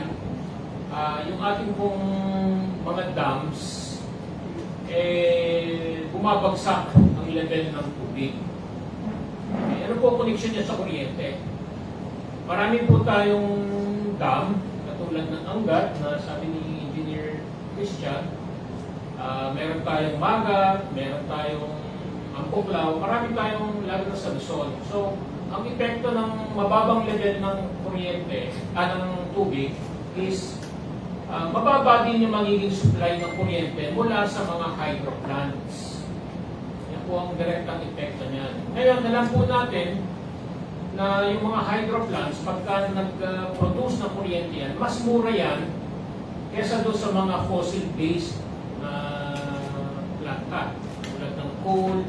S3: yung ating pong mga dams, bumabagsak ang level ng tubig. Ano po ang connection niya sa kuryente? Marami po tayong dam, katulad ng Angat, na sabi ni Engineer Christian. Meron tayong Maga, meron tayong Ampuklaw, marami tayong lalo na sa Luzon. So, ang epekto ng mababang level ng kuryente, ng tubig, is mababa din yung magiging supply ng kuryente mula sa mga hydro plants. Yan po ang direktang epekto niyan. Ngayon, alam po natin na yung mga hydro plants, pagka nag-produce ng kuryente yan, mas mura yan kesa doon sa mga fossil-based na planta. Tulad ng coal,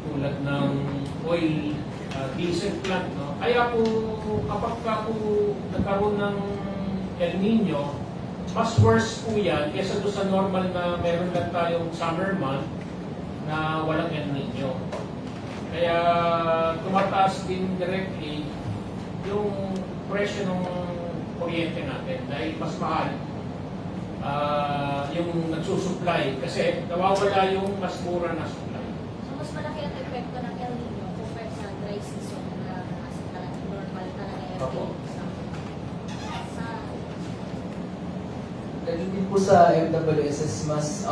S3: tulad ng oil, diesel plant. No? Kaya po, kapag po nagkaroon ng El Nino, mas worse po yan kesa doon sa normal na meron lang tayong summer month na walang El Nino. Kaya tumataas din directly yung presyo ng kuryente natin dahil mas mahal yung nagsusupply kasi nawawala yung mas mura na supply.
S9: So, mas malaki ang epekto ng El Nino compared sa dry season na as talagang normal talaga yung
S3: Opo.
S9: sa
S4: Ganun din po sa MWSS, mas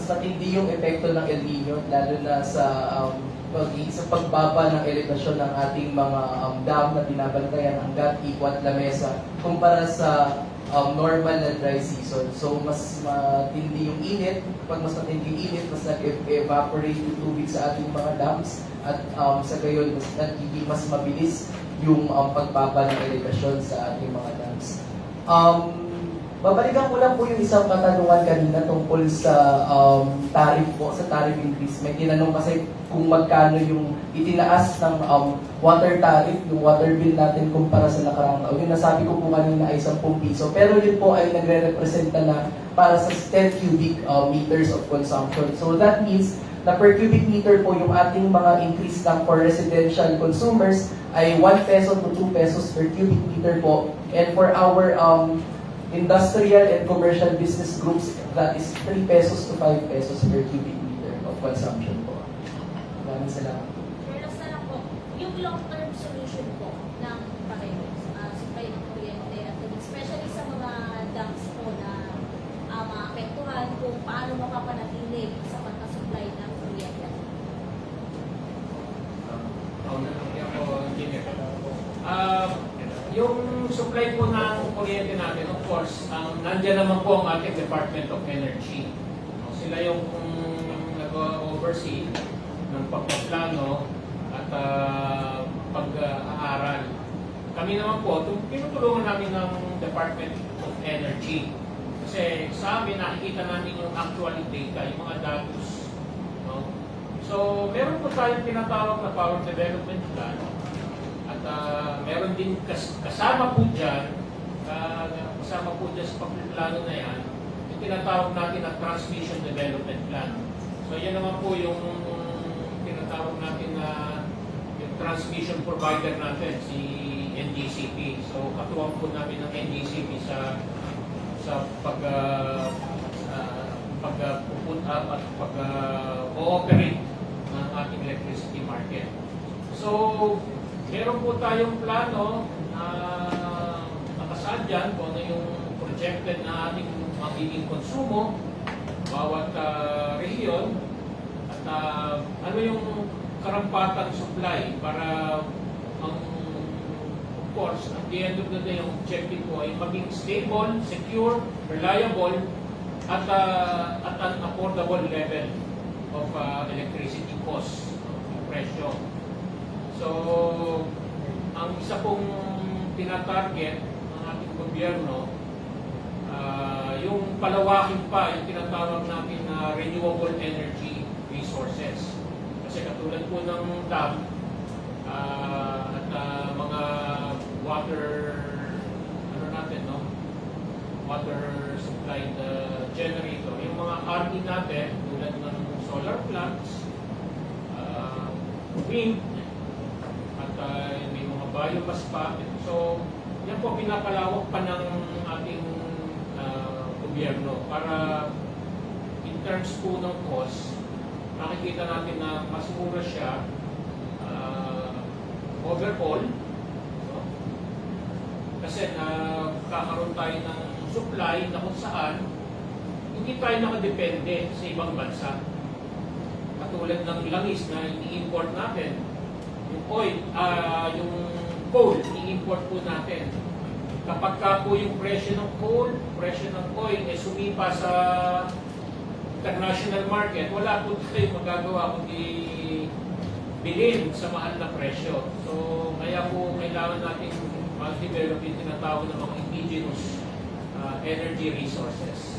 S4: matindi yung epekto ng El Nino, lalo na sa sa pagbaba ng elevasyon ng ating mga dam na binabantayan hanggat Ikwat Lamesa kumpara sa normal na dry season. So mas matindi yung init. Kapag mas matindi yung init, mas nag-evaporate yung tubig sa ating mga dams at sa gayon mas mabilis yung pagbaba ng elevasyon sa ating mga dams. Babalikan ko lang po yung isang katanungan kanina tungkol sa tariff po, sa tariff increase. May tinanong kasi kung magkano yung itinaas ng water tariff, yung water bill natin kumpara sa nakaraang taon. Yung nasabi ko po kanina ay 10 piso. Pero yun po ay nagre-representa na para sa 10 cubic meters of consumption. So that means na per cubic meter po yung ating mga increase lang for residential consumers ay 1 peso to 2 pesos per cubic meter po. And for our industrial and commercial business groups, that is 3 pesos to 5 pesos per cubic meter of consumption po. Maraming salamat.
S9: Last na lang po, yung long-term solution po ng pareho, supply ng kuryente at especially sa mga dams po na maapektuhan kung paano mapapanatili sa pagka-supply ng kuryente.
S3: Yung supply po ng kuryente natin, of course, nandyan naman po ang ating Department of Energy. Sila yung nag-oversee ng pagpaplano at pag-aaral. Kami naman po, tinutulungan namin ng Department of Energy. Kasi sa amin, nakikita namin yung actual data, yung mga datos. No? So, meron po tayong tinatawag na Power Development Plan. At meron din kasama po dyan sa pagplano na yan, yung tinatawag natin na Transmission Development Plan. So, yan naman po yung tinatawag natin na yung transmission provider natin, si NDCP. So, katuwang po namin ng NDCP sa pag-pupunta at pag-ooperate ng ating electricity market. So, meron po tayong plano na nakasaad dyan kung ano yung projected na ating magiging konsumo bawat rehiyon at ano yung karampatang supply para ang of course, at the end of the day, ang objective po ay maging stable, secure, reliable, at an affordable level of electricity cost, presyo. So, ang isa pong tinatarget ng ating gobyerno, yung palawakin pa, yung tinatawag natin na renewable energy resources. Kasi katulad po ng dam, at mga water water supplied generator, yung mga RE natin tulad ng solar plants, wind, at may mga biomass pa. So yan po pinapalawak pa ng ating gobyerno para in terms po ng cost, nakikita natin na mas mura siya overall, no? Kasi kakaroon tayo ng supply na kung saan hindi tayo nakadepende sa ibang bansa. Katulad ng langis na ini-import natin, yung oil, yung coal, ini-import po natin. Kapag ka po yung presyo ng coal, presyo ng oil, sumipa sa international market, wala po tayo magagawa kundi bilhin sa mahal na presyo. So, kaya po kailangan natin mag-develop yung tinatawag ng mga indigenous energy resources.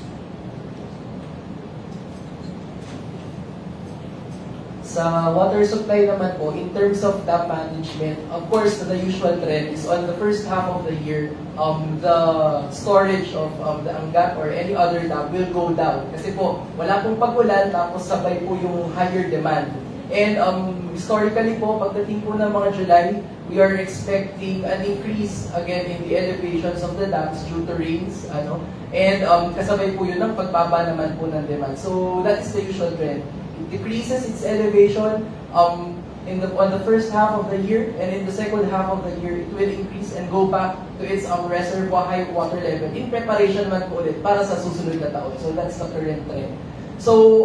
S4: Sa water supply naman po, in terms of dam management, of course, the usual trend is on the first half of the year, the storage of the Angat or any other dam will go down. Kasi po, wala pong pag-ulan, tapos sabay po yung higher demand. And historically po, pagdating po ng mga July, we are expecting an increase again in the elevations of the dams due to rains. And kasabay po yun ng pagbaba naman po ng demand. So that is the usual trend. It decreases its elevation on the first half of the year, and in the second half of the year, it will increase and go back to its reservoir high water level in preparation man po ulit para sa susunod na taon. So that's the current trend. So,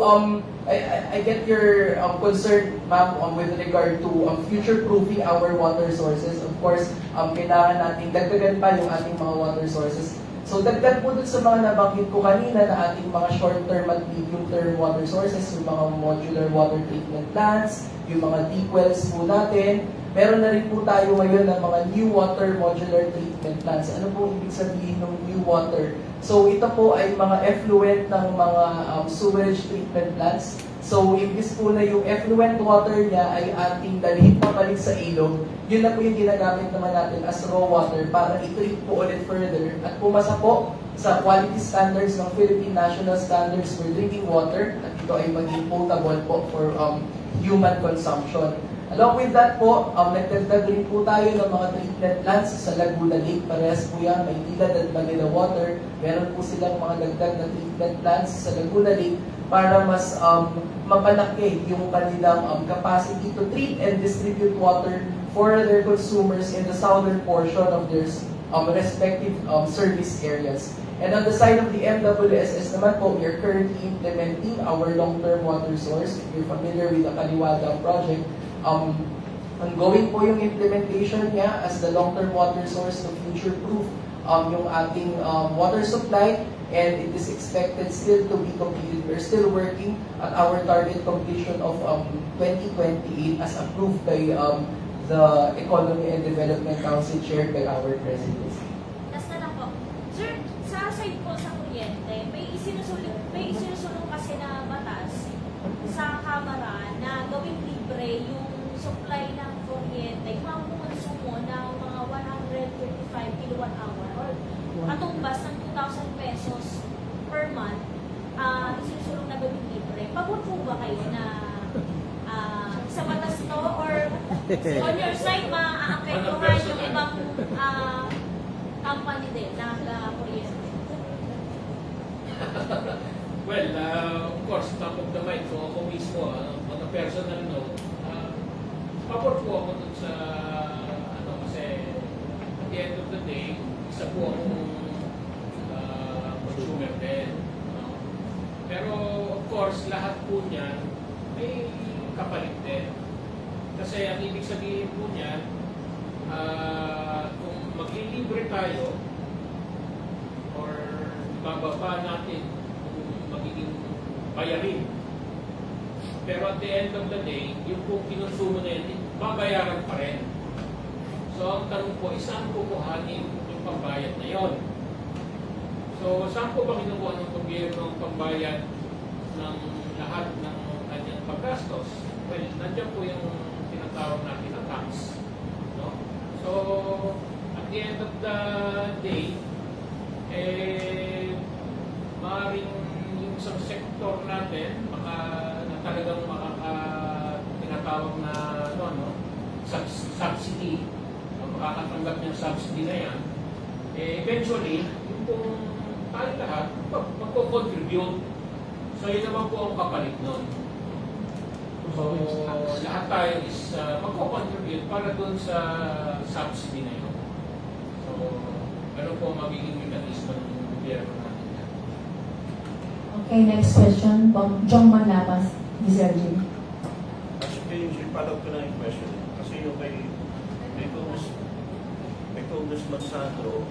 S4: I get your concern, ma'am, with regard to future-proofing our water sources. Of course, kailangan natin dagdagan pa yung ating mga water sources. So, dagdag po dun sa mga nabanggit ko kanina na ating mga short-term at medium-term water sources, yung mga modular water treatment plants, yung mga deep wells po natin. Meron na rin po tayo ngayon ng mga new water modular treatment plants. Ano po ibig sabihin ng new water? So ito po ay mga effluent ng mga sewage treatment plants. So imbis po na yung effluent water niya ay ating dalhin pabalik sa ilog, yun na po yung ginagamit naman natin as raw water para i-treat po ulit further at pumasa po sa quality standards ng Philippine National Standards for Drinking Water at ito ay maging potable po for human consumption. Along with that po, nagdagdag rin po tayo ng mga treatment plants sa Laguna Lake. Parehas po yan, Maynila at Manila Water. Meron po silang mga dagdag na treatment plants sa Laguna Lake para mas mapalaki yung kanilang capacity to treat and distribute water for their consumers in the southern portion of their respective service areas. And on the side of the MWSS naman po, we are currently implementing our long-term water source. If you're familiar with the Kaliwada project, ongoing po yung implementation niya as the long-term water source to future-proof yung ating water supply, and it is expected still to be completed. We're still working at our target completion of 2028 as approved by the Economy and Development Council chaired by our President.
S9: Last na lang po. Sir, sa side po sa kuryente, may isinusulong kasi na batas sa Kamara na gawing libre yung supply ng kuryente, yung mga konsumo ng mga 135 kilowatt hour or katumbas ng 2,000 pesos per month, isinusulong na gawing libre. Pagod po ba kayo na sa batas to or on your side maaapektuhan yung ibang company din ng kuryente?
S3: Well, of course, top of the mind, kung ako mismo, on a personal note, pabor po ako dun sa, kasi at the end of the day, isa po akong consumer din. Pero, of course, lahat po niyan may kapalit din. Kasi ang ibig sabihin po niyan, kung maglilibre tayo, or bababa natin kung magiging bayarin. Pero at the end of the day, yung kung kinonsumo na yun, babayaran pa rin. So ang tanong po, saan kukuhanin yung pambayad na yun? So saan po ba kinukuha ng gobyerno ang pambayad ng lahat ng kanyang paggastos? Well, nandiyan po yung tinatawag natin na tax. No? So at the end of the day, maaaring yung isang sektor natin baka na talagang tinatawag na subsidy, makakatanggap ng subsidy na yan, eventually yung kung tayo lahat magko-contribute, so yun naman po ang kapalit nun. So lahat tayo is magko-contribute para dun sa subsidy na yun. So ano po magiging mekanismo ng gobyerno natin yan?
S1: Okay, next question from Jong Manlapas, Dizergin.
S8: Actually, yung follow-up ko na yung question. Kasi yung may Congressman Sandro,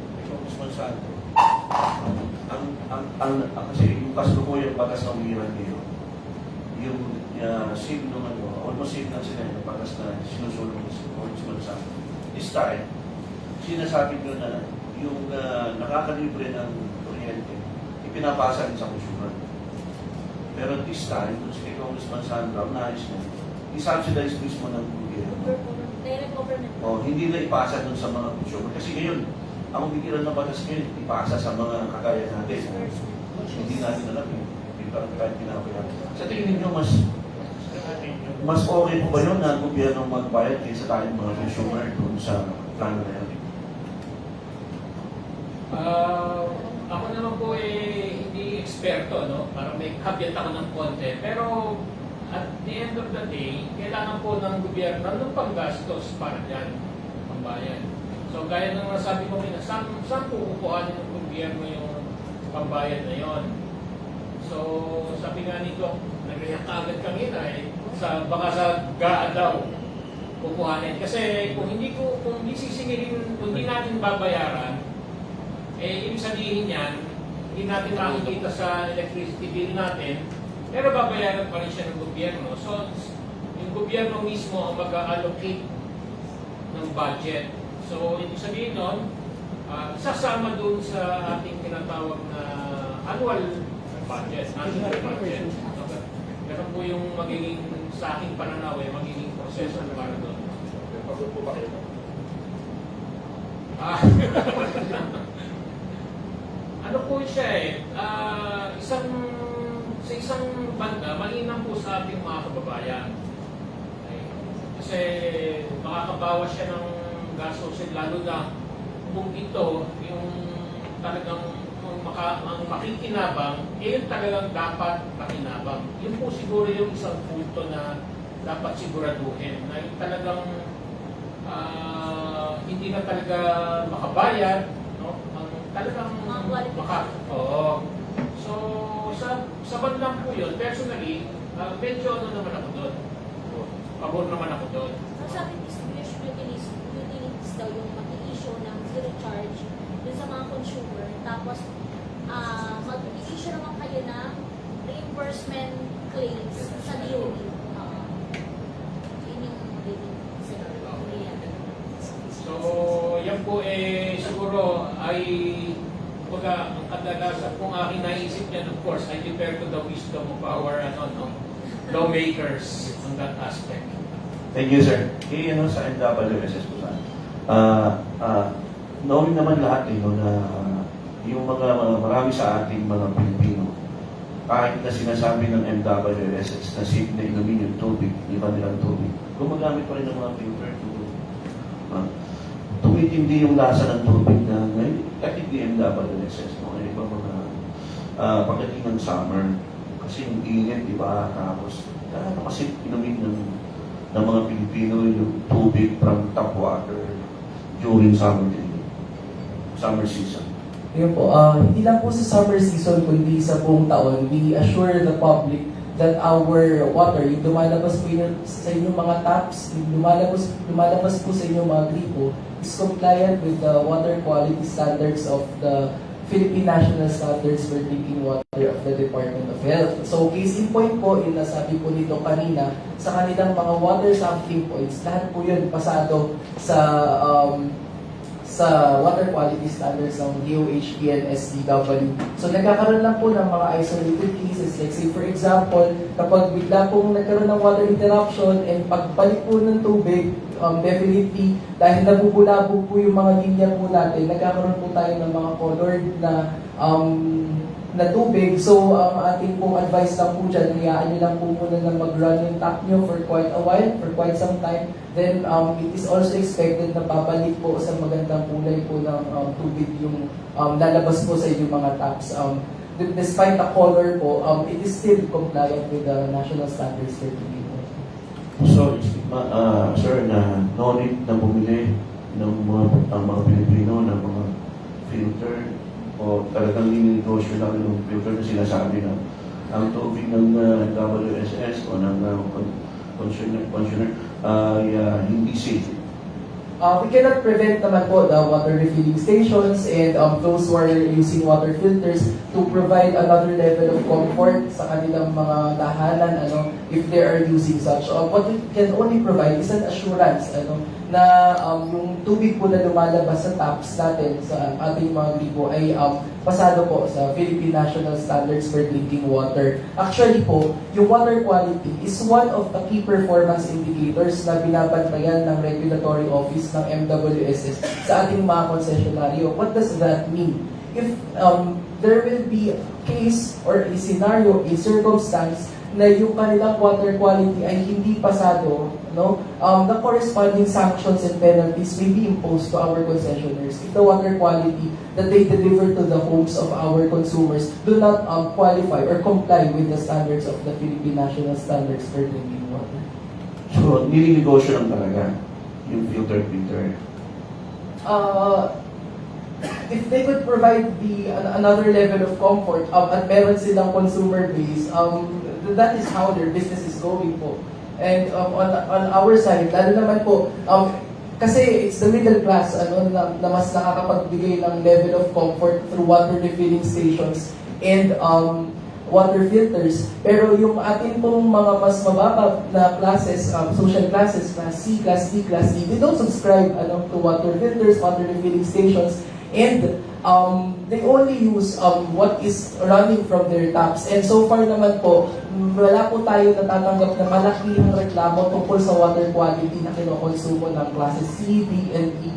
S8: kasi yung kasalukuyang batas ng umiran niyo, yung seal ng almost seal na sila yung batas na sinusulong ni Congressman Sandro. This time, sinasabi nyo na yung nakakalibre ng kuryente, ipinapasa rin sa consumer. Pero this time, kung si Congressman Sandro, nais na, i-subsidize mismo ng gobyerno.
S9: Direct government.
S8: Hindi na ipasa dun sa mga consumer. Kasi ngayon, ang umigiran ng batas ngayon, ipasa sa mga kagaya natin. Hindi natin alam yun. Hindi parang kahit pinapayagan. Sa tingin ninyo, mas
S10: mas okay po ba yun na gobyerno magbayad kaysa tayong mga consumer dun sa plano na yan?
S3: Ako naman po hindi eksperto, no? Para may caveat ako ng konti. Pero at the end of the day, kailangan po ng gobyerno ng panggastos para dyan, pambayan. So gaya ng nasabi ko rin, saan po kukuhanin ng gobyerno yung pambayad na yon? So sabi nga nito, nagreact agad kanina baka sa GAA daw kukuhanin. Kasi kung hindi sisingilin, kung hindi natin babayaran, ibig sabihin yan, hindi natin makikita sa electricity bill natin, pero babayaran pa rin siya ng gobyerno. So, yung gobyerno mismo ang mag-allocate ng budget. So, ibig sabihin nun, sasama doon sa ating tinatawag na annual budget, national budget. So, ganun po yung magiging, sa aking pananaw, magiging proseso para doon.
S8: Pagod po ba kayo?
S3: Ano po siya sa isang banda, mainam po sa ating mga kababayan. Okay. Kasi makakabawas siya ng gastusin, lalo na kung ito, yung talagang ang makikinabang, yun talagang dapat makinabang. Yun po siguro yung isang punto na dapat siguraduhin, na yung talagang hindi na talaga makabayad, no? Ang talagang oo. So, sa bandang po yun, personally, medyo ano naman ako doon. Pabor naman ako doon.
S9: So, sabi distribution utilities daw yung mag-i-issue ng zero charge dun sa mga consumer. Tapos, mag-i-issue naman kayo ng reimbursement claims sa DOE. Yun yung magiging scenario.
S3: So, yan po siguro ay kumbaga, ang kadalasan kung aking naisip yan, of course, I defer to the wisdom of our lawmakers on that aspect.
S10: Thank you, sir. Sa MWSS po saan? Knowing naman lahat na yung marami sa ating mga Pilipino, kahit na sinasabi ng MWSS na safe na inumin yung tubig, iba nilang tubig, gumagamit pa rin ng mga filter tubig. Tumitindi yung lasa ng tubig na ngayon, kahit hindi MWSS, mga ibang mga pagdating ng summer, kasi yung init, di ba? Tapos, kasi inumin ng mga Pilipino yung tubig from tap water during summer season.
S4: Yun po, hindi lang po sa summer season, kundi sa buong taon, we assure the public that our water, yung lumalabas po yun sa inyong mga taps, yung lumalabas po sa inyong mga gripo, is compliant with the water quality standards of the Philippine National Standards for Drinking Water of the Department of Health. So, case in point po, yung nasabi po nito kanina, sa kanilang mga water sampling points, lahat po yun pasado sa water quality standards ng DOHP and SDW. So nagkakaroon lang po ng mga isolated cases. Like say for example, kapag bigla pong nagkaroon ng water interruption and pagbalik po ng tubig, definitely, dahil nabubulabog po yung mga linya po natin, nagkakaroon po tayo ng mga colored na tubig. So, ang ating pong advice lang po dyan, hayaan nyo lang po muna na mag-run yung tap nyo for quite a while, for quite some time. Then, it is also expected na babalik po sa magandang kulay po ng tubig yung lalabas po sa inyong mga taps. Despite the color po, it is still compliant with the national standards for drinking water.
S10: So, sir, na no need na bumili ng mga Pilipino ng mga filter o talagang ninegosyo lang yung filter na sinasabi na ang tubig ng WSS o ng consumer ay hindi safe.
S4: We cannot prevent naman po the water refilling stations and those who are using water filters to provide another level of comfort sa kanilang mga tahanan if they are using such. What we can only provide is an assurance na yung tubig po na lumalabas sa taps natin sa ating mga gripo ay pasado po sa Philippine National Standards for Drinking Water. Actually po, yung water quality is one of the key performance indicators na binabantayan ng regulatory office ng MWSS sa ating mga konsesyonaryo. What does that mean? If there will be a case or a scenario, a circumstance na yung kanilang water quality ay hindi pasado, no? The corresponding sanctions and penalties may be imposed to our concessionaires if the water quality that they deliver to the homes of our consumers do not qualify or comply with the standards of the Philippine National Standards for Drinking Water.
S10: So, nilinegosyo lang talaga yung filter.
S4: If they could provide another level of comfort at meron silang consumer base, that is how their business is going po. And on our side, lalo naman po, kasi it's the middle class na mas nakakapagbigay ng level of comfort through water refilling stations and water filters. Pero yung atin pong mga mas mababa na classes, social classes na C class, D class, E, they don't subscribe to water filters, water refilling stations, and they only use what is running from their taps. And so far naman po, wala po tayo natatanggap na malaking reklamo tungkol sa water quality na kinokonsumo ng classes C, D, and E.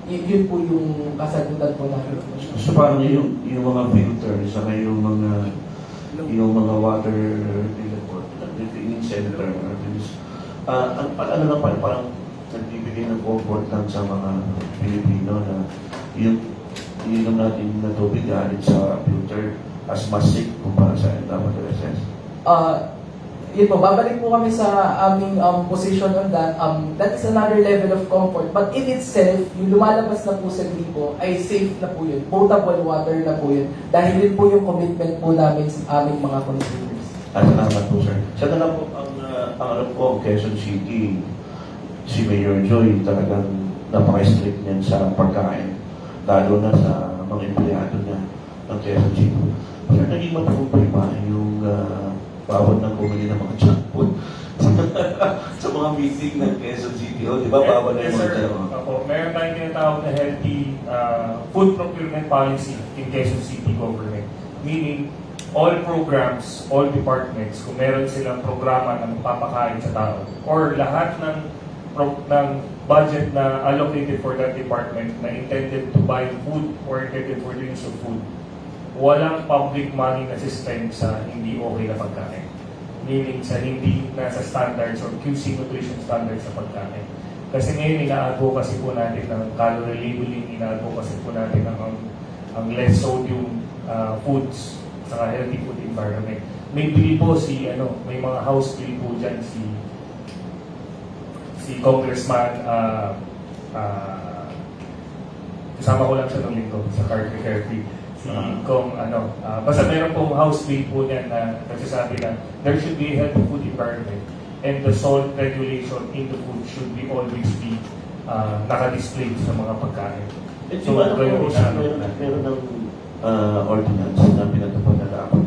S4: Yun po yung kasagutan po natin.
S10: So parang yung mga filter, saka yung mga water refilling center, ano lang parang nagbibigay ng comfort lang sa mga Pilipino na yung ininom natin na tubig galing sa filter as mas safe kumpara sa LWSS.
S4: Yun po, babalik po kami sa aming position on that. That is another level of comfort. But in itself, yung lumalabas na po sa gripo ay safe na po yun. Potable water na po yun. Dahil yun po yung commitment po namin sa aming mga consumers.
S10: Salamat po, sir. Siya na lang po, ang alam ko, Quezon City, si Mayor Joy talagang napaka-strict niyan sa pagkain. Lalo na sa mga empleyado niya ng Quezon City. Sir, naging matagumpay ba yung bawal ng bumili ng mga junk food sa mga meeting ng Quezon City? O, di ba bawal na yung mga junk food?
S2: Opo, meron tayong tinatawag na healthy food procurement policy in Quezon City government. Meaning, all programs, all departments, kung meron silang programa na magpapakain sa tao, or lahat ng budget na allocated for that department na intended to buy food or intended for the use of food, walang public money na system sa hindi okay na pagkain. Meaning sa hindi nasa standards or QC nutrition standards sa pagkain. Kasi ngayon ina-advocacy po natin ng calorie labeling, ina-advocacy po natin ang less sodium foods sa healthy food environment. May bili po may mga house bill po dyan si Congressman kasama ko lang siya nung linggo sa Carefree. Basta meron pong house bill po niyan na nagsasabi na there should be a healthy food environment and the salt regulation in the food should be always be naka-display sa mga pagkain.
S10: So, meron ng ordinance na pinatupad na dapat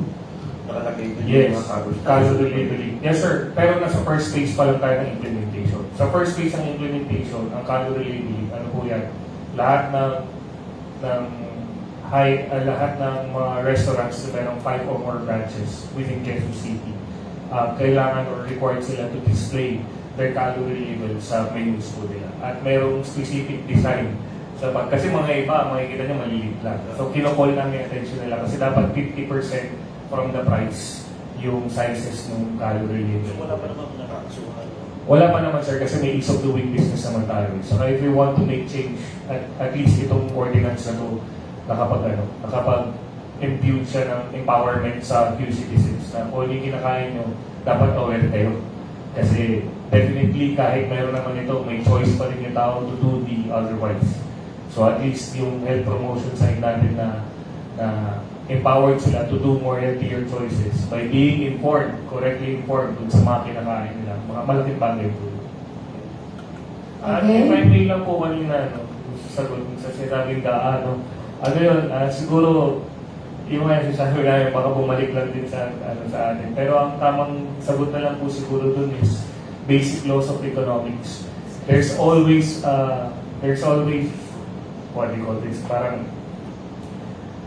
S10: nakalagay din yung mga
S2: calorie labeling. Yes, sir. Pero nasa first phase pa lang tayo ng implementation. Sa first phase ng implementation, ang calorie labeling, ano po yan? Lahat ng mga restaurants na mayroong 5 or more branches within Quezon City, kailangan or required sila to display their calorie label sa menus po nila. At mayroong specific design. Kasi mga iba, makikita nyo malilit lang. So, kinocall namin attention nila kasi dapat 50% from the price yung sizes ng calorie label.
S10: Wala pa naman nakakasuhan.
S2: Wala pa naman, sir, kasi may ease of doing business naman tayo. So, if we want to make change, at least itong ordinance na to, nakapag-impute siya ng empowerment sa few citizens na kung yung kinakain nyo, dapat aware kayo. Kasi definitely kahit mayroon naman ito, may choice pa rin yung tao to do the otherwise. So at least yung health promotion side natin na empowered sila to do more healthier choices by being informed, correctly informed dun sa mga kinakain nila. Mga malaking bagay po. At if I may lang po kanina, sagot sa sinabing siguro yung sabi namin, baka bumalik lang din sa atin. Pero ang tamang sagot na lang po siguro dun is basic laws of economics. There's always what do you call this? Parang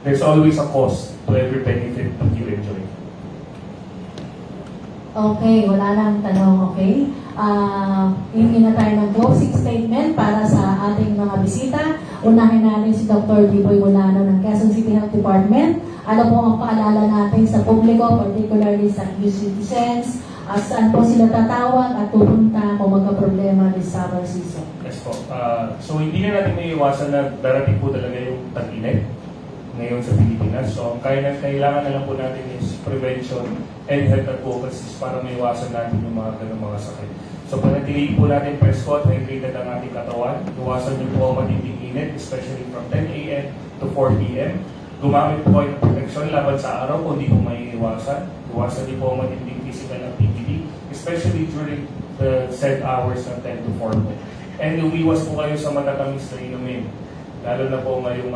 S2: there's always a cost to every benefit that you enjoy.
S1: Okay, wala nang tanong, okay? Hindi na tayo ng closing statement para sa ating mga bisita. Unahin natin si Dr. Biboy Mulano ng Quezon City Health Department. Ano po ang paalala natin sa publiko, particularly sa new citizens, saan po sila tatawag at pupunta kung magka-problema this summer season?
S2: Yes po. So hindi na natin may iwasan na darating po talaga yung tag-init ngayon sa Pilipinas. So ang kailangan na lang po natin is prevention and health advocacy para may iwasan natin yung mga ganung mga sakit. So panatiliin po natin presko at hydrated ang ating katawan. Iwasan niyo po ang matinding init, especially from 10 a.m. to 4 p.m. Gumamit po kayo ng protection laban sa araw kung di po may iwasan. Iwasan niyo po ang matinding physical activity, especially during the set hours ng 10 to 4 po. And umiwas po kayo sa matatamis na inumin, lalo na po ngayong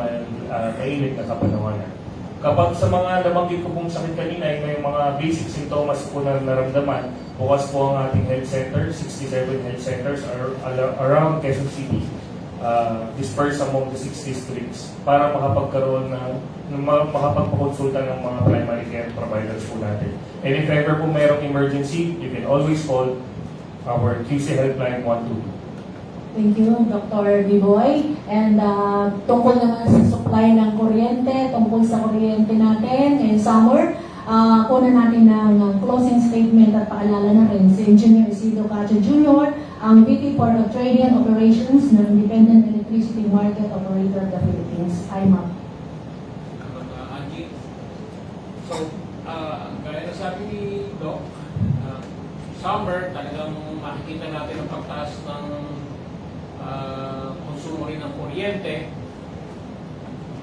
S2: mainit na kapanahonan. Kapag sa mga nabanggit ko pong sakit kanina ay may mga basic symptoms po na naramdaman, bukas po ang ating health center, 67 health centers around Quezon City, dispersed among the 6 districts para makapagkaroon makapagpakonsulta ng mga primary care providers po natin. And if ever po mayroong emergency, you can always call our QC Helpline 122.
S1: Thank you, Dr. Biboy. And tungkol naman sa supply ng kuryente, tungkol sa kuryente natin in summer, kunan natin ng closing statement at paalala na rin si Engineer Isidro Cacho Jr., ang VP for Trading and Operations ng Independent Electricity Market Operator of the Philippines, IMAP.
S3: Angie. So, gaya na sabi ni Doc, summer talagang makikita natin ang pagtaas ng konsumo rin ng kuryente.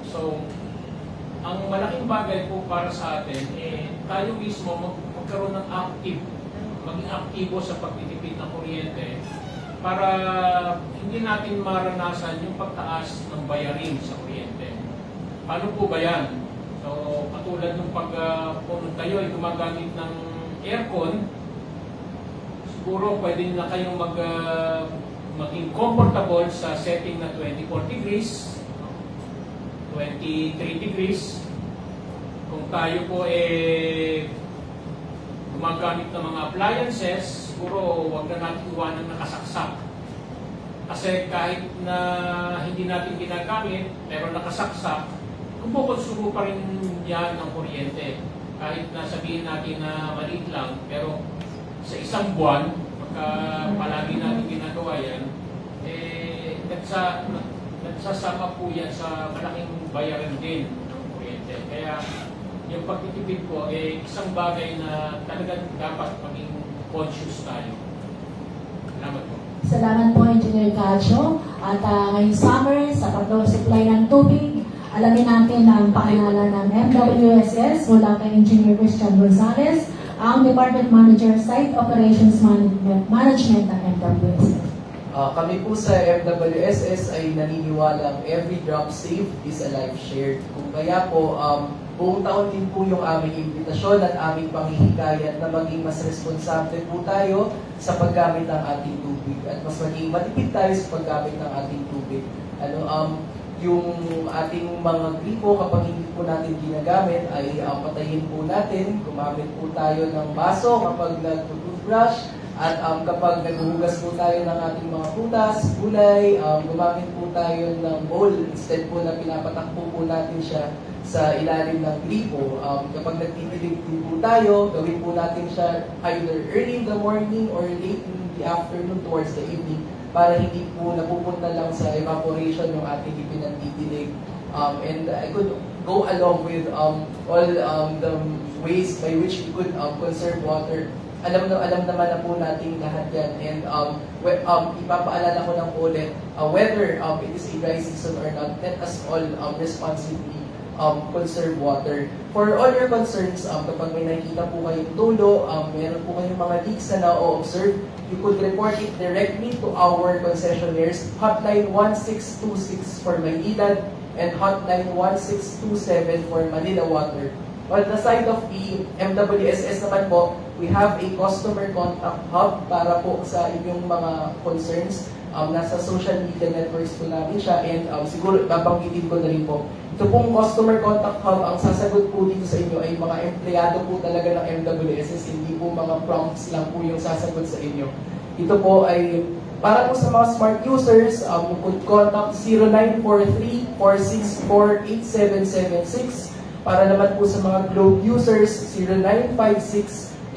S3: So, ang malaking bagay po para sa atin, tayo mismo magkaroon ng maging aktibo sa pagtitipid ng kuryente para hindi natin maranasan yung pagtaas ng bayarin sa kuryente. Paano po ba yan? So, katulad ng kung kayo ay gumagamit ng aircon, siguro pwede na kayong maging comfortable sa setting na 24 degrees, 23 degrees. Kung tayo po gumagamit ng mga appliances, siguro huwag na natin iwanan nakasaksak. Kasi kahit na hindi natin ginagamit, pero nakasaksak, kumukonsumo pa rin yan ng kuryente. Kahit na sabihin natin na maliit lang, pero sa isang buwan, palagi natin ginagawa yan, nagsasama po yan sa malaking bayaran din ng kuryente. Kaya yung pagtitipid po, isang bagay na talagang dapat maging conscious tayo. Salamat po.
S1: Salamat po, Engineer Cacho. At ngayong summer, sa pag-supply ng tubig, alamin natin ang paalala ng MWSS mula kay Engineer Christian Gonzalez, ang Department Manager Site Operations Management ng MWSS.
S4: Kami po sa MWSS ay naniniwalang every drop saved is a life shared. Kung kaya po, buong taon din po yung aming imbitasyon at aming panghihikayat na maging mas responsable po tayo sa paggamit ng ating tubig at mas maging matipid tayo sa paggamit ng ating tubig. Yung ating mga gripo, kapag hindi po natin ginagamit, ay patayin po natin. Gumamit po tayo ng baso kapag nag-toothbrush. At kapag naghuhugas po tayo ng ating mga prutas, gulay, gumamit po tayo ng bowl. Instead po na pinapatakbo po natin siya sa ilalim ng gripo. Kapag nagtitilig din po tayo, gawin po natin siya either early in the morning or late in the afternoon towards the evening, para hindi po napupunta lang sa evaporation yung ating ipinagtitilig. And I could go along with all the ways by which we could conserve water. Alam naman na po natin lahat yan. And ipapaalala ko lang ulit, whether it is a dry season or not, let us all responsibly conserve water. For all your concerns, kapag may nakikita po kayong tulo, meron po kayong mga leaks na na-observe, you could report it directly to our concessionaires, hotline 1626 for Maynilad and hotline 1627 for Manila Water. On the side of the MWSS naman po, we have a customer contact hub para po sa inyong mga concerns. Nasa social media networks po namin siya, and siguro babanggitin ko na rin po, Ito pong customer contact hub, ang sasagot po dito sa inyo ay mga empleyado po talaga ng MWSS, hindi po mga prompts lang po yung sasagot sa inyo. Ito po ay para po sa mga smart users, you could contact 0943-464-8776. Para naman po sa mga Globe users,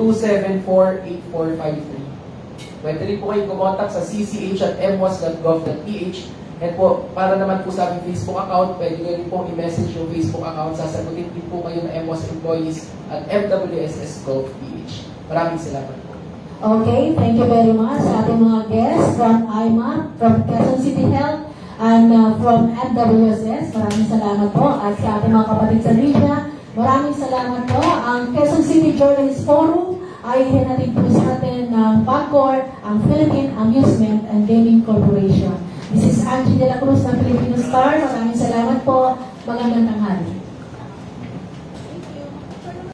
S4: 0956-274-8453. Pwede rin po kayo kumontak sa cch@mwas.gov.ph. And po, para naman po sa aming Facebook account, pwede nyo rin pong i-message yung Facebook account. Sasagutin din po kayo ng MWAS employees at MWSS.gov.ph. Maraming salamat po.
S1: Okay, thank you very much sa ating mga guests from IMA, from Quezon City Health, and from MWSS. Maraming salamat po. At sa ating mga kapatid sa media, maraming salamat po. Ang Quezon City Journalist Forum ay hinatid po sa atin ng PAGCOR, ang Philippine Amusement and Gaming Corporation. This is Angie De La Cruz ng Filipino Star. Maraming salamat po. Magandang tanghali.